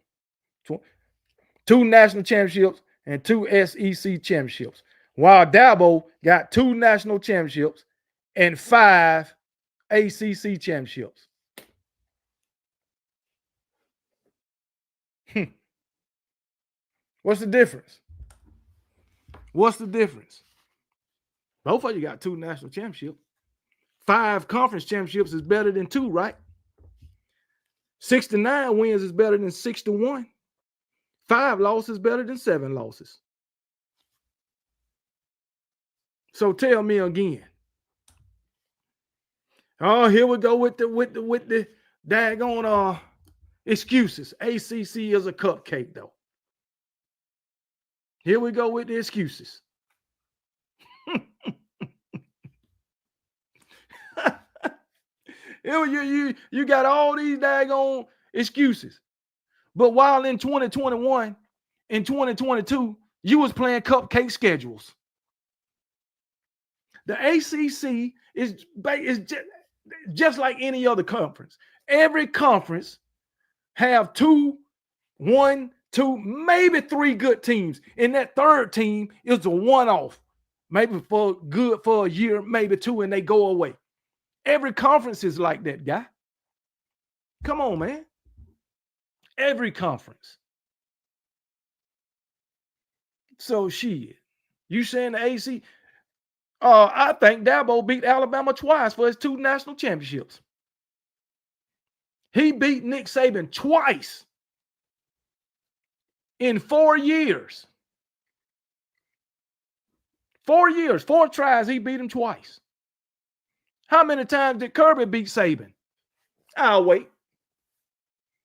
2 national championships and 2 SEC championships. While Dabo got 2 national championships and 5 ACC championships. What's the difference? What's the difference? Both of you got 2 national championships. 5 conference championships is better than 2, right? 6-9 wins is better than 6-1. 5 losses is better than 7 losses. So tell me again. Oh, here we go with the daggone excuses. ACC is a cupcake, though. Here we go with the excuses. You got all these daggone excuses. But while in 2021 and 2022, you was playing cupcake schedules. The ACC is just like any other conference. Every conference have one, two, maybe three good teams. And that third team is a one-off. Maybe for a year, maybe two, and they go away. Every conference is like that, guy. Come on, man. Every conference. So shit. You saying the AC? I think Dabo beat Alabama twice for his 2 national championships. He beat Nick Saban twice in 4 years. 4 years, 4 tries, he beat him twice. How many times did Kirby beat Saban? I'll wait.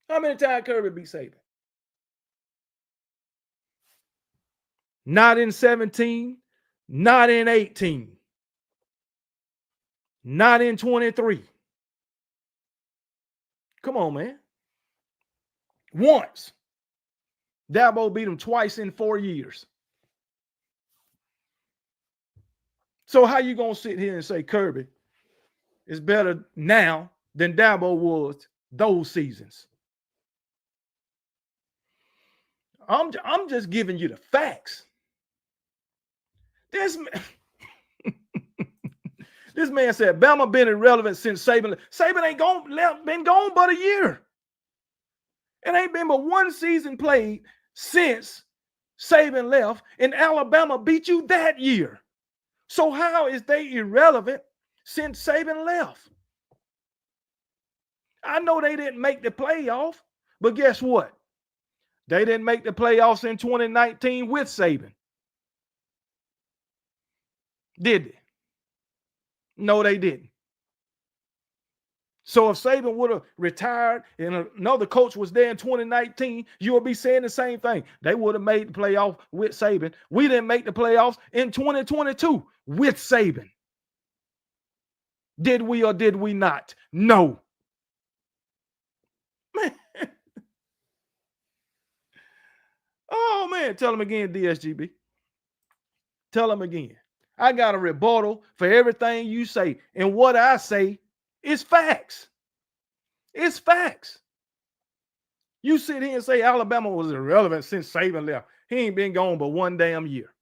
How many times Kirby beat Saban? Not in 17, not in 18, not in 23. Come on, man. Once. Dabo beat him twice in 4 years. So how you going to sit here and say Kirby is better now than Dabo was those seasons? I'm just giving you the facts. This man said Bama been irrelevant since Saban. Saban ain't been gone but a year. It ain't been but one season played since Saban left, and Alabama beat you that year. So how is they irrelevant since Saban left? I know they didn't make the playoff, but guess what? They didn't make the playoffs in 2019 with Saban. Did they? No, they didn't. So if Saban would have retired and another coach was there in 2019, you would be saying the same thing. They would have made the playoff with Saban. We didn't make the playoffs in 2022 with Saban. Did we or did we not? No. Man. Oh, man. Tell them again, DSGB. Tell them again. I got a rebuttal for everything you say. And what I say is facts. It's facts. You sit here and say Alabama was irrelevant since Saban left. He ain't been gone but one damn year.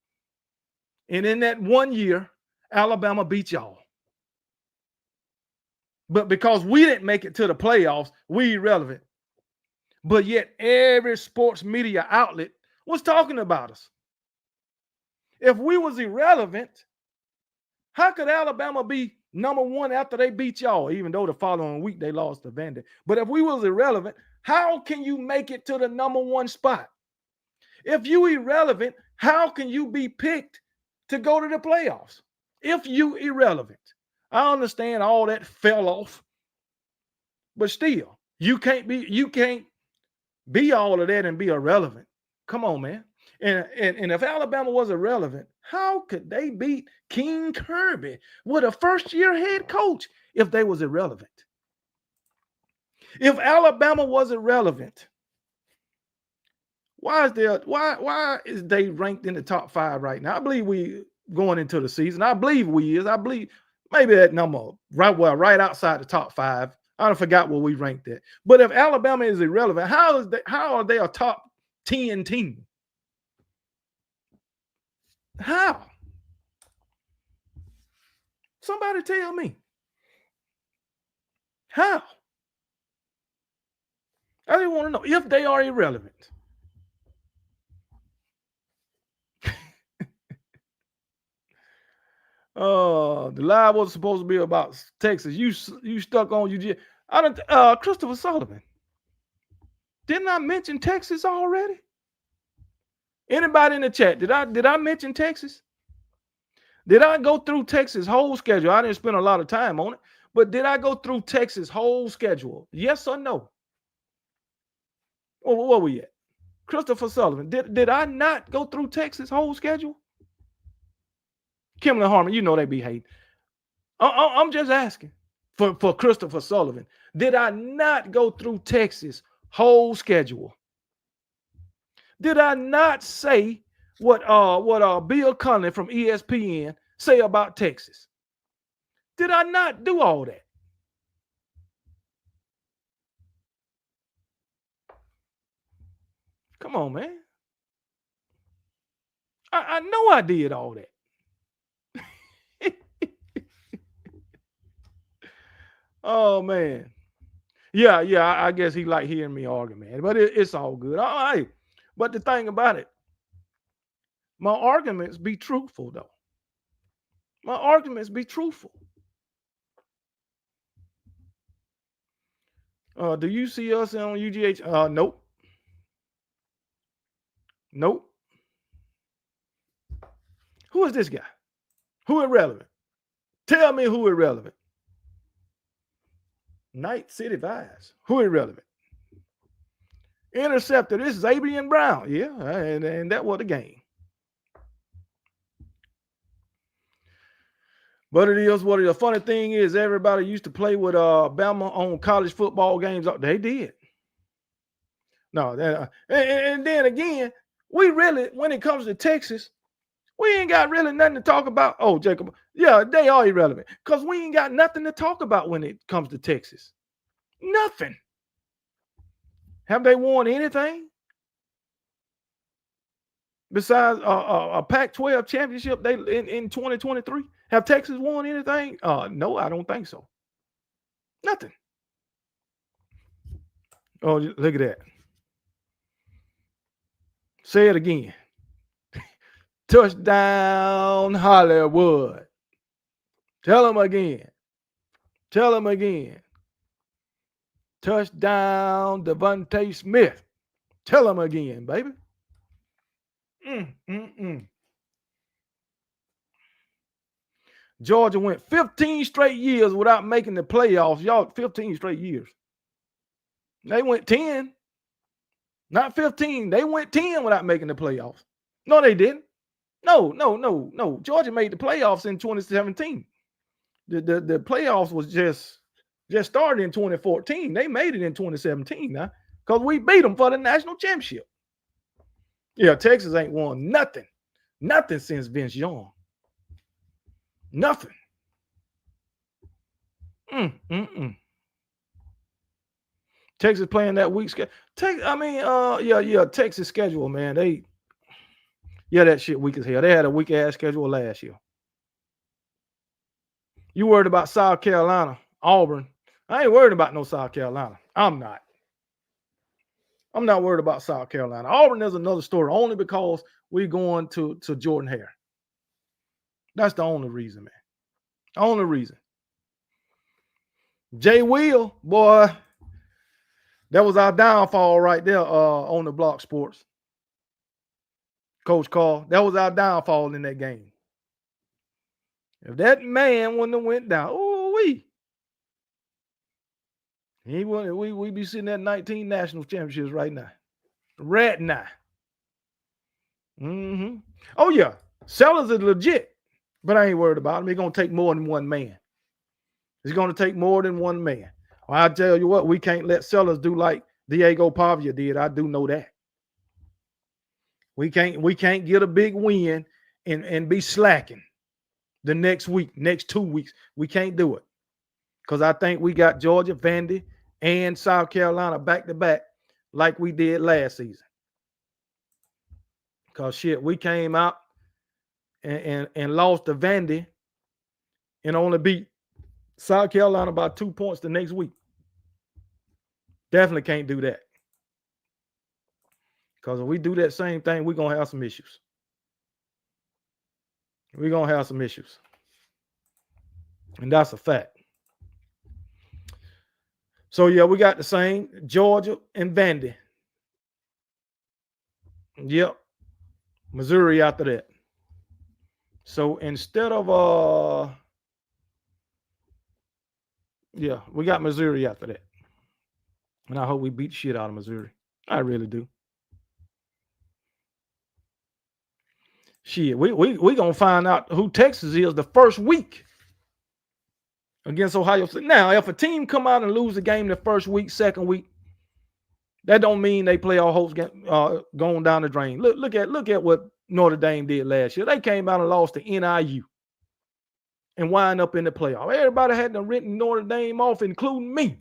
And in that 1 year, Alabama beat y'all. But because we didn't make it to the playoffs, we irrelevant. But yet every sports media outlet was talking about us. If we was irrelevant, how could Alabama be number one after they beat y'all, even though the following week they lost to Vandy? But if we was irrelevant, how can you make it to the number one spot? If you irrelevant, how can you be picked to go to the playoffs? If you irrelevant. I understand all that fell off, but still, you can't be all of that and be irrelevant. Come on, man. And if Alabama was irrelevant, how could they beat King Kirby with a first-year head coach if they was irrelevant? If Alabama was irrelevant, why is they ranked in the top 5 right now? I believe we going into the season. I believe maybe that number right outside the top 5. I forgot where we ranked at. But if Alabama is irrelevant, how are they a top 10 team? How? Somebody tell me. How? I just want to know if they are irrelevant. The live was supposed to be about Texas. You stuck on Christopher Sullivan. Didn't I mention Texas already? Anybody in the chat? Did I mention Texas? Did I go through Texas' whole schedule? I didn't spend a lot of time on it, but did I go through Texas' whole schedule? Yes or no? Well, where we at? Christopher Sullivan. Did I not go through Texas' whole schedule? Kimberly Harmon, you know they be hating. I'm just asking for Christopher Sullivan. Did I not go through Texas' whole schedule? Did I not say what Bill Connelly from ESPN say about Texas? Did I not do all that? Come on, man. I know I did all that. Oh man. Yeah, I guess he like hearing me argue, man. But it's all good. All right. But the thing about it, my arguments be truthful though. My arguments be truthful. Do you see us on UGH? Nope. Nope. Who is this guy? Who irrelevant? Tell me who irrelevant. Night City Vibes. Who irrelevant? Interceptor. This is Abian Brown. Yeah, and that was the game. But it is what it is. The funny thing is, everybody used to play with Bama on college football games. They did. No, and then again, we really, when it comes to Texas, we ain't got really nothing to talk about. Oh, Jacob, yeah, they are irrelevant because we ain't got nothing to talk about when it comes to Texas. Nothing. Have they won anything besides a Pac-12 championship? They in 2023. Have Texas won anything? No, I don't think so. Nothing. Oh, look at that. Say it again. Touchdown Hollywood. Tell them again. Tell them again. Touchdown Devontae Smith. Tell them again, baby. Georgia went 15 straight years without making the playoffs. Y'all, 15 straight years. They went 10. Not 15. They went 10 without making the playoffs. No, they didn't. No. Georgia made the playoffs in 2017. The playoffs was just started in 2014. They made it in 2017 now because we beat them for the national championship. Yeah, Texas ain't won nothing. Nothing since Vince Young. Nothing. Texas playing that week schedule. Texas schedule, man. That shit weak as hell. They had a weak ass schedule last year. You worried about South Carolina, Auburn? I ain't worried about no South Carolina. I'm not worried about South Carolina. Auburn is another story, only because we going to Jordan Hare. That's the only reason, man. Only reason. Jay Will, boy, that was our downfall right there on the Block Sports. Coach Carl, that was our downfall in that game. If that man wouldn't have went down, we'd be sitting at 19 national championships right now. Right now. Oh, yeah. Sellers is legit, but I ain't worried about him. He's going to take more than one man. It's going to take more than one man. Well, I tell you what, we can't let Sellers do like Diego Pavia did. I do know that. We can't get a big win and be slacking the next week, next 2 weeks. We can't do it. Because I think we got Georgia, Vandy, and South Carolina back-to-back like we did last season. Because, shit, we came out and lost to Vandy and only beat South Carolina by 2 points the next week. Definitely can't do that. Because if we do that same thing, we're going to have some issues. We're going to have some issues. And that's a fact. So, yeah, we got the same Georgia and Vandy. Yep. Missouri after that. So, instead of, we got Missouri after that. And I hope we beat shit out of Missouri. I really do. Shit, we going to find out who Texas is the first week against Ohio State. Now, if a team come out and lose a game the first week, second week, that don't mean they play all hopes going down the drain. Look at what Notre Dame did last year. They came out and lost to NIU. and wind up in the playoff. Everybody had to written Notre Dame off, including me.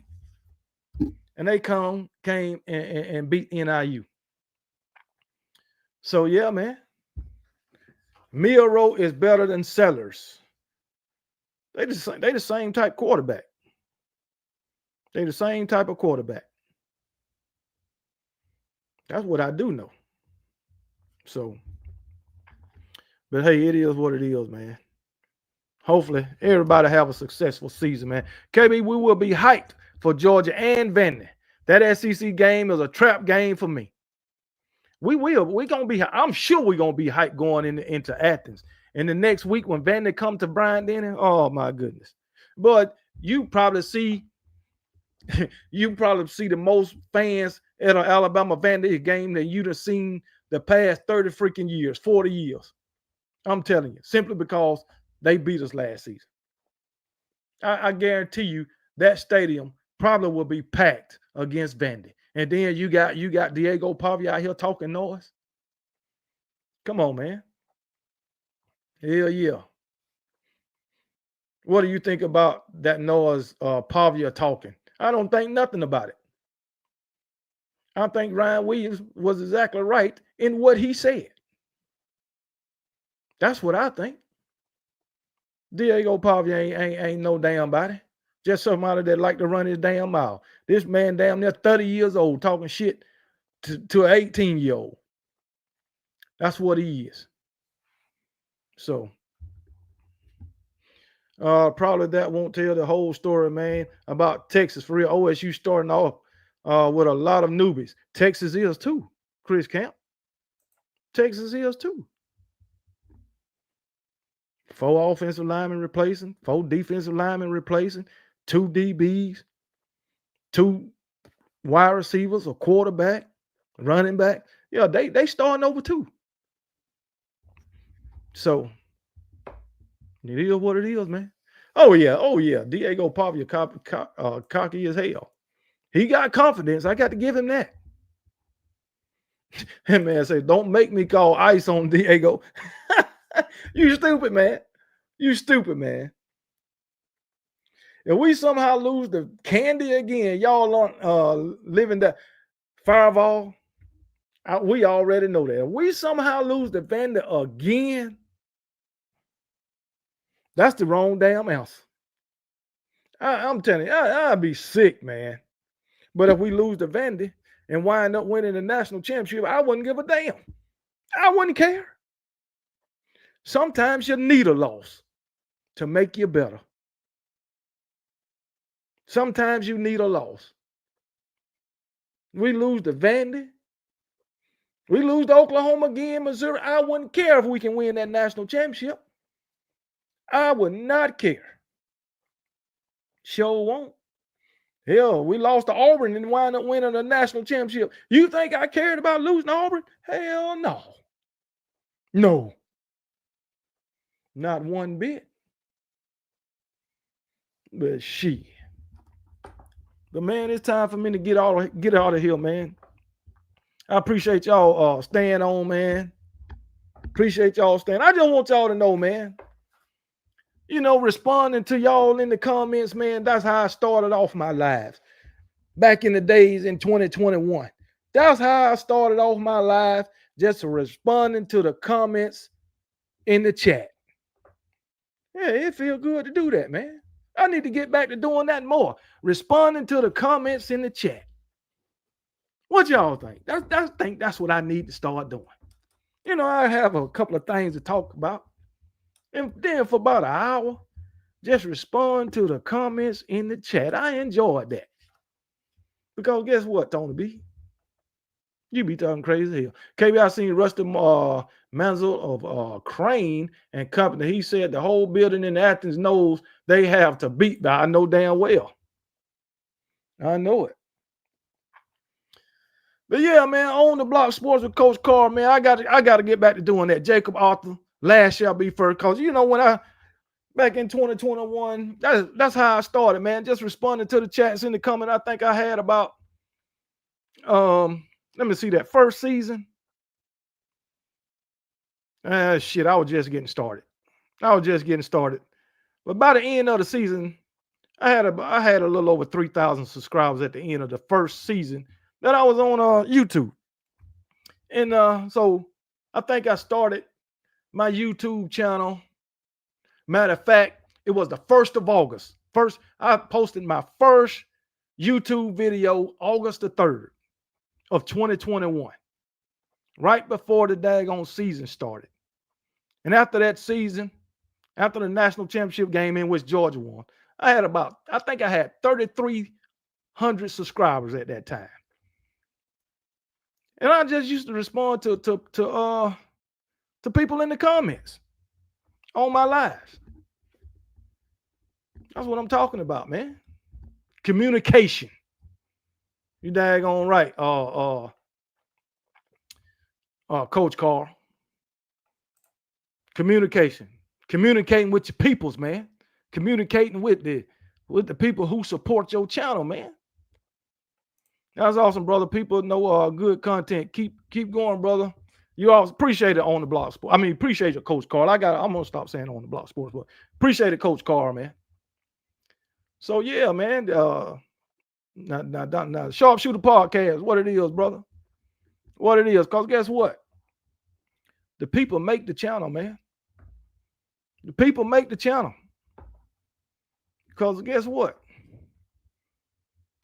And they came and beat NIU. So yeah, man. Milroe is better than Sellers. They the same type quarterback. They the same type of quarterback. That's what I do know. So, but hey, it is what it is, man. Hopefully, everybody have a successful season, man. KB, we will be hyped for Georgia and Vandy. That SEC game is a trap game for me. We will. We're gonna be. I'm sure we're gonna be hyped going into Athens. And the next week when Vandy come to Bryant-Denny, oh my goodness. But you probably see the most fans at an Alabama Vandy game that you'd have seen the past 30 freaking years, 40 years. I'm telling you, simply because they beat us last season. I guarantee you that stadium probably will be packed against Vandy. And then you got Diego Pavia out here talking noise. Come on, man. Hell yeah. What do you think about that noise Pavia talking? I don't think nothing about it. I think Ryan Williams was exactly right in what he said. That's what I think. Diego Pavia ain't no damn body. Just somebody that like to run his damn mouth. This man damn near 30 years old talking shit to an 18-year-old. That's what he is. So probably that won't tell the whole story, man, about Texas. For real, OSU starting off with a lot of newbies. Texas is too, Chris Camp. Texas is too. 4 offensive linemen replacing, 4 defensive linemen replacing, 2 DBs, 2 wide receivers, a quarterback, running back. Yeah, they starting over too. So it is what it is, man. Oh yeah. Diego Pavia cocky as hell. He got confidence. I got to give him that. And man say, don't make me call ice on Diego. You stupid, man. You stupid, man. If we somehow lose the candy again, y'all aren't living that fireball. We already know that. If we somehow lose the Vandy again, that's the wrong damn answer. I'm telling you, I'd be sick, man. But if we lose the Vandy and wind up winning the national championship, I wouldn't give a damn. I wouldn't care. Sometimes you need a loss to make you better. Sometimes you need a loss. We lose to Vandy. We lose to Oklahoma again, Missouri. I wouldn't care if we can win that national championship. I would not care. Sure won't. Hell, we lost to Auburn and wind up winning the national championship. You think I cared about losing to Auburn? Hell no. No. Not one bit. But shit. But man, it's time for me to get out of here, man. I appreciate y'all staying on, man. Appreciate y'all staying. I just want y'all to know, man. You know, responding to y'all in the comments, man, that's how I started off my lives. Back in the days in 2021. That's how I started off my life, just responding to the comments in the chat. Yeah, it feels good to do that, man. I need to get back to doing that more. Responding to the comments in the chat. What y'all think? I think that's what I need to start doing. You know, I have a couple of things to talk about. And then for about an hour, just respond to the comments in the chat. I enjoyed that. Because guess what, Tony B? You be talking crazy hell. KB, I seen Rusty Manzel of Crane and Company. He said the whole building in Athens knows they have to beat, but I know damn well. I know it. But yeah, man, on the block sports with Coach Carr, man, I got to get back to doing that. Jacob Arthur, last shall be first. Cause you know when back in 2021, that's how I started, man. Just responding to the chats in the comment. I think I had about let me see that first season. Shit, I was just getting started. But by the end of the season, I had a little over 3,000 subscribers at the end of the first season that I was on YouTube. And so I think I started my YouTube channel. Matter of fact, it was the 1st of August. I posted my first YouTube video August the 3rd of 2021, right before the daggone season started. And after that season, after the national championship game in which Georgia won, I think I had 3,300 subscribers at that time. And I just used to respond to people in the comments on my lives. That's what I'm talking about, man. Communication. You daggone right. Coach Carl. Communication. Communicating with your peoples, man. Communicating with the people who support your channel, man. That's awesome, brother. People know good content. Keep going, brother. You always appreciate it on the Block Sport. I mean, appreciate your Coach Carl. I'm gonna stop saying on the Block Sports, but appreciate it, Coach Carl, man. So yeah, man. Now, Sharpshooter Podcast, what it is, brother. What it is, because guess what? The people make the channel, man. The people make the channel. Because guess what?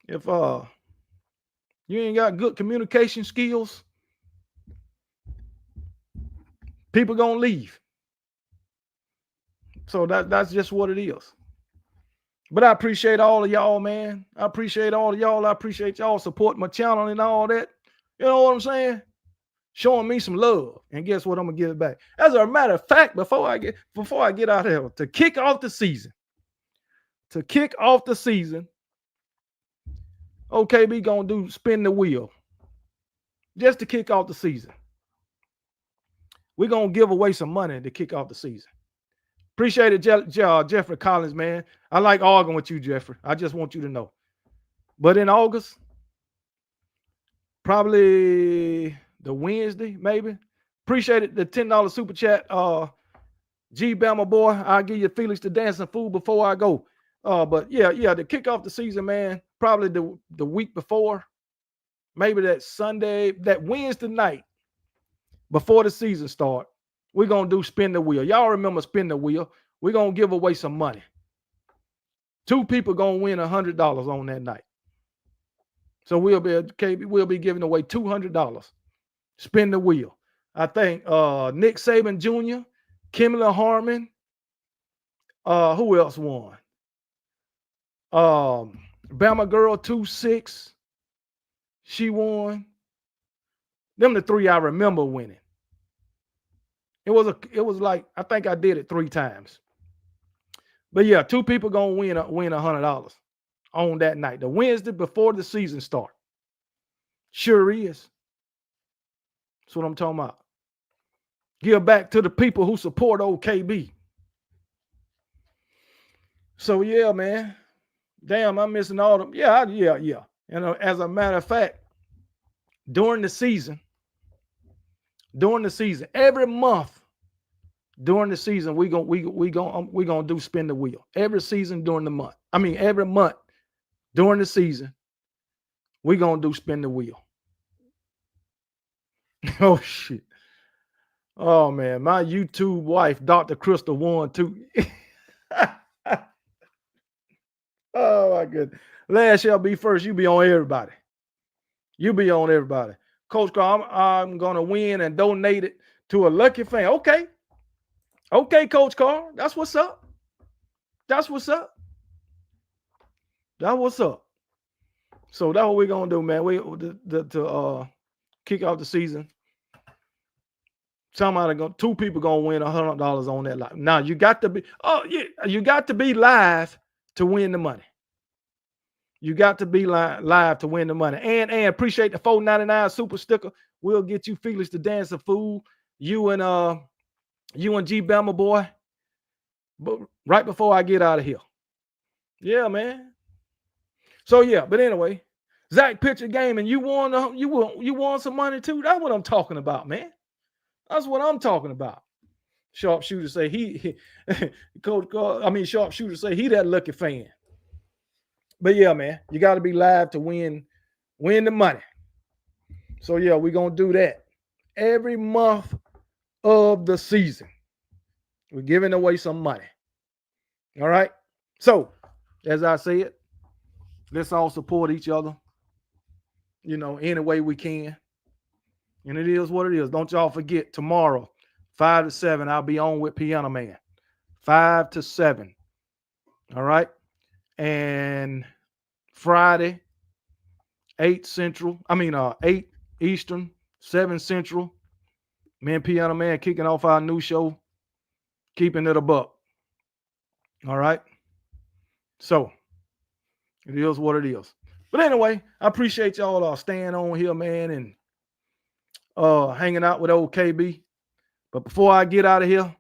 If you ain't got good communication skills, people gonna leave. So that's just what it is. But I appreciate all of y'all, man. I appreciate all of y'all. I appreciate y'all supporting my channel and all that. You know what I'm saying? Showing me some love. And guess what? I'm gonna give it back. As a matter of fact, before I get out here, to kick off the season, OKB gonna do spin the wheel. Just to kick off the season. We're gonna give away some money to kick off the season. Appreciate it, Jeffrey Collins, man. I like arguing with you, Jeffrey. I just want you to know. But in August, probably the Wednesday, maybe. Appreciate it, the $10 super chat. G Bama boy, I'll give you Felix the dancing fool before I go. But yeah, to kick off the season, man, probably the week before, maybe that Sunday, that Wednesday night before the season start, we're going to do spin the wheel. Y'all remember spin the wheel. We're going to give away some money. 2 people going to win $100 on that night. So we'll be giving away $200. Spin the wheel. I think Nick Saban Jr., Kimberly Harmon, who else won? Bama Girl 2-6. She won. Them the 3 I remember winning. It was like, I think I did it 3 times. But yeah, 2 people gonna win $100 on that night. The Wednesday before the season start. Sure is. That's what I'm talking about. Give back to the people who support OKB. So yeah, man. Damn, I'm missing all them. Yeah. And as a matter of fact, during the season, every month during the season, we gonna do spin the wheel. Every season during the month. I mean, every month during the season, we gonna do spin the wheel. Oh shit. Oh man, my YouTube wife, Dr. Crystal, won too. Oh my goodness. Last shall be first. You be on everybody. Coach Carl, I'm gonna win and donate it to a lucky fan. Okay, Coach Carl. That's what's up. So that's what we're gonna do, man. To kick off the season. 2 people gonna win $100 on that live. Now you got to be live to win the money. You got to be live to win the money. And appreciate the $4.99 super sticker. We'll get you Felix the Dancing Fool. You and G Bama boy. But right before I get out of here. Yeah, man. So yeah, but anyway, Zach Pitcher game, and you won some money too. That's what I'm talking about, man. That's what I'm talking about. Sharpshooter say Sharpshooter say he that lucky fan. But yeah, man, you got to be live to win the money. So yeah, we're gonna do that every month of the season. We're giving away some money. All right. So, as I said, let's all support each other, any way we can. And it is what it is. Don't y'all forget, tomorrow, 5 to 7, I'll be on with Piano Man. 5 to 7. All right. And Friday, 8 Eastern, 7 Central. Me and Piano Man kicking off our new show, Keeping It a Buck. All right. So it is what it is. But anyway, I appreciate y'all staying on here, man, and hanging out with old KB. But before I get out of here,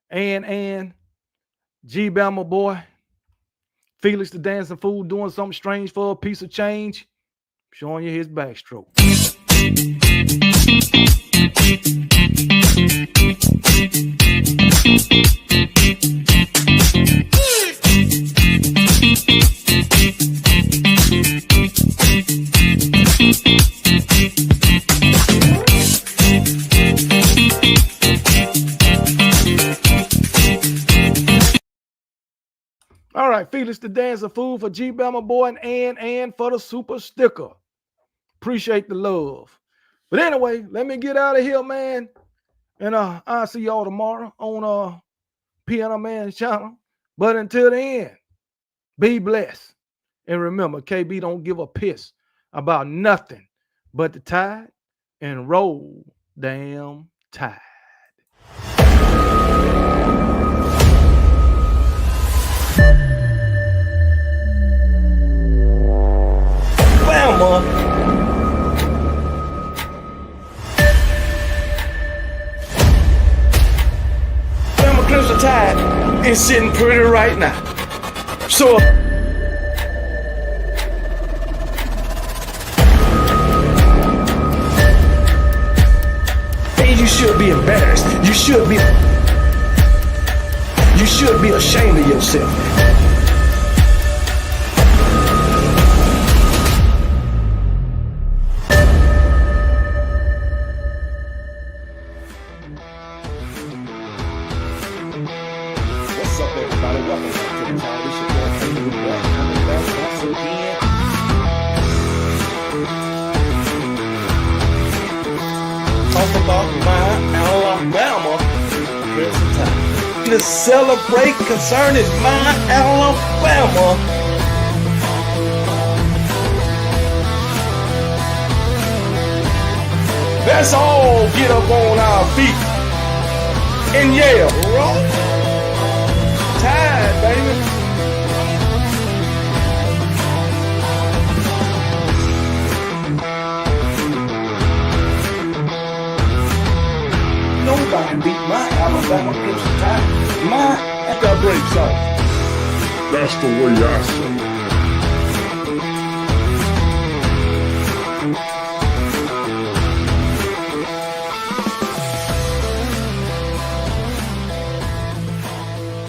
and G Bama boy, Felix the Dancing Fool doing something strange for a piece of change, showing you his backstroke. All right, Felix the Dancing Fool for G Bama boy and for the super sticker. Appreciate the love. But anyway, let me get out of here, man. And I'll see y'all tomorrow on Piano Man's channel. But until then, be blessed. And remember, KB don't give a piss about nothing but the tide, and roll damn tide. Bama. Crimson Tide is sitting pretty right now. So hey, you should be embarrassed. You should be ashamed of yourself. What's up, everybody? Welcome back to the channel. This is your boy Connelly back. Coming back once again. Talk about my Alabama Crimson Tide. To celebrate concerning my Alabama. Let's all get up on our feet and yell, roll tide, baby. Nobody beat my Alabama Crimson Tide. That's a great song. That's the way I say it.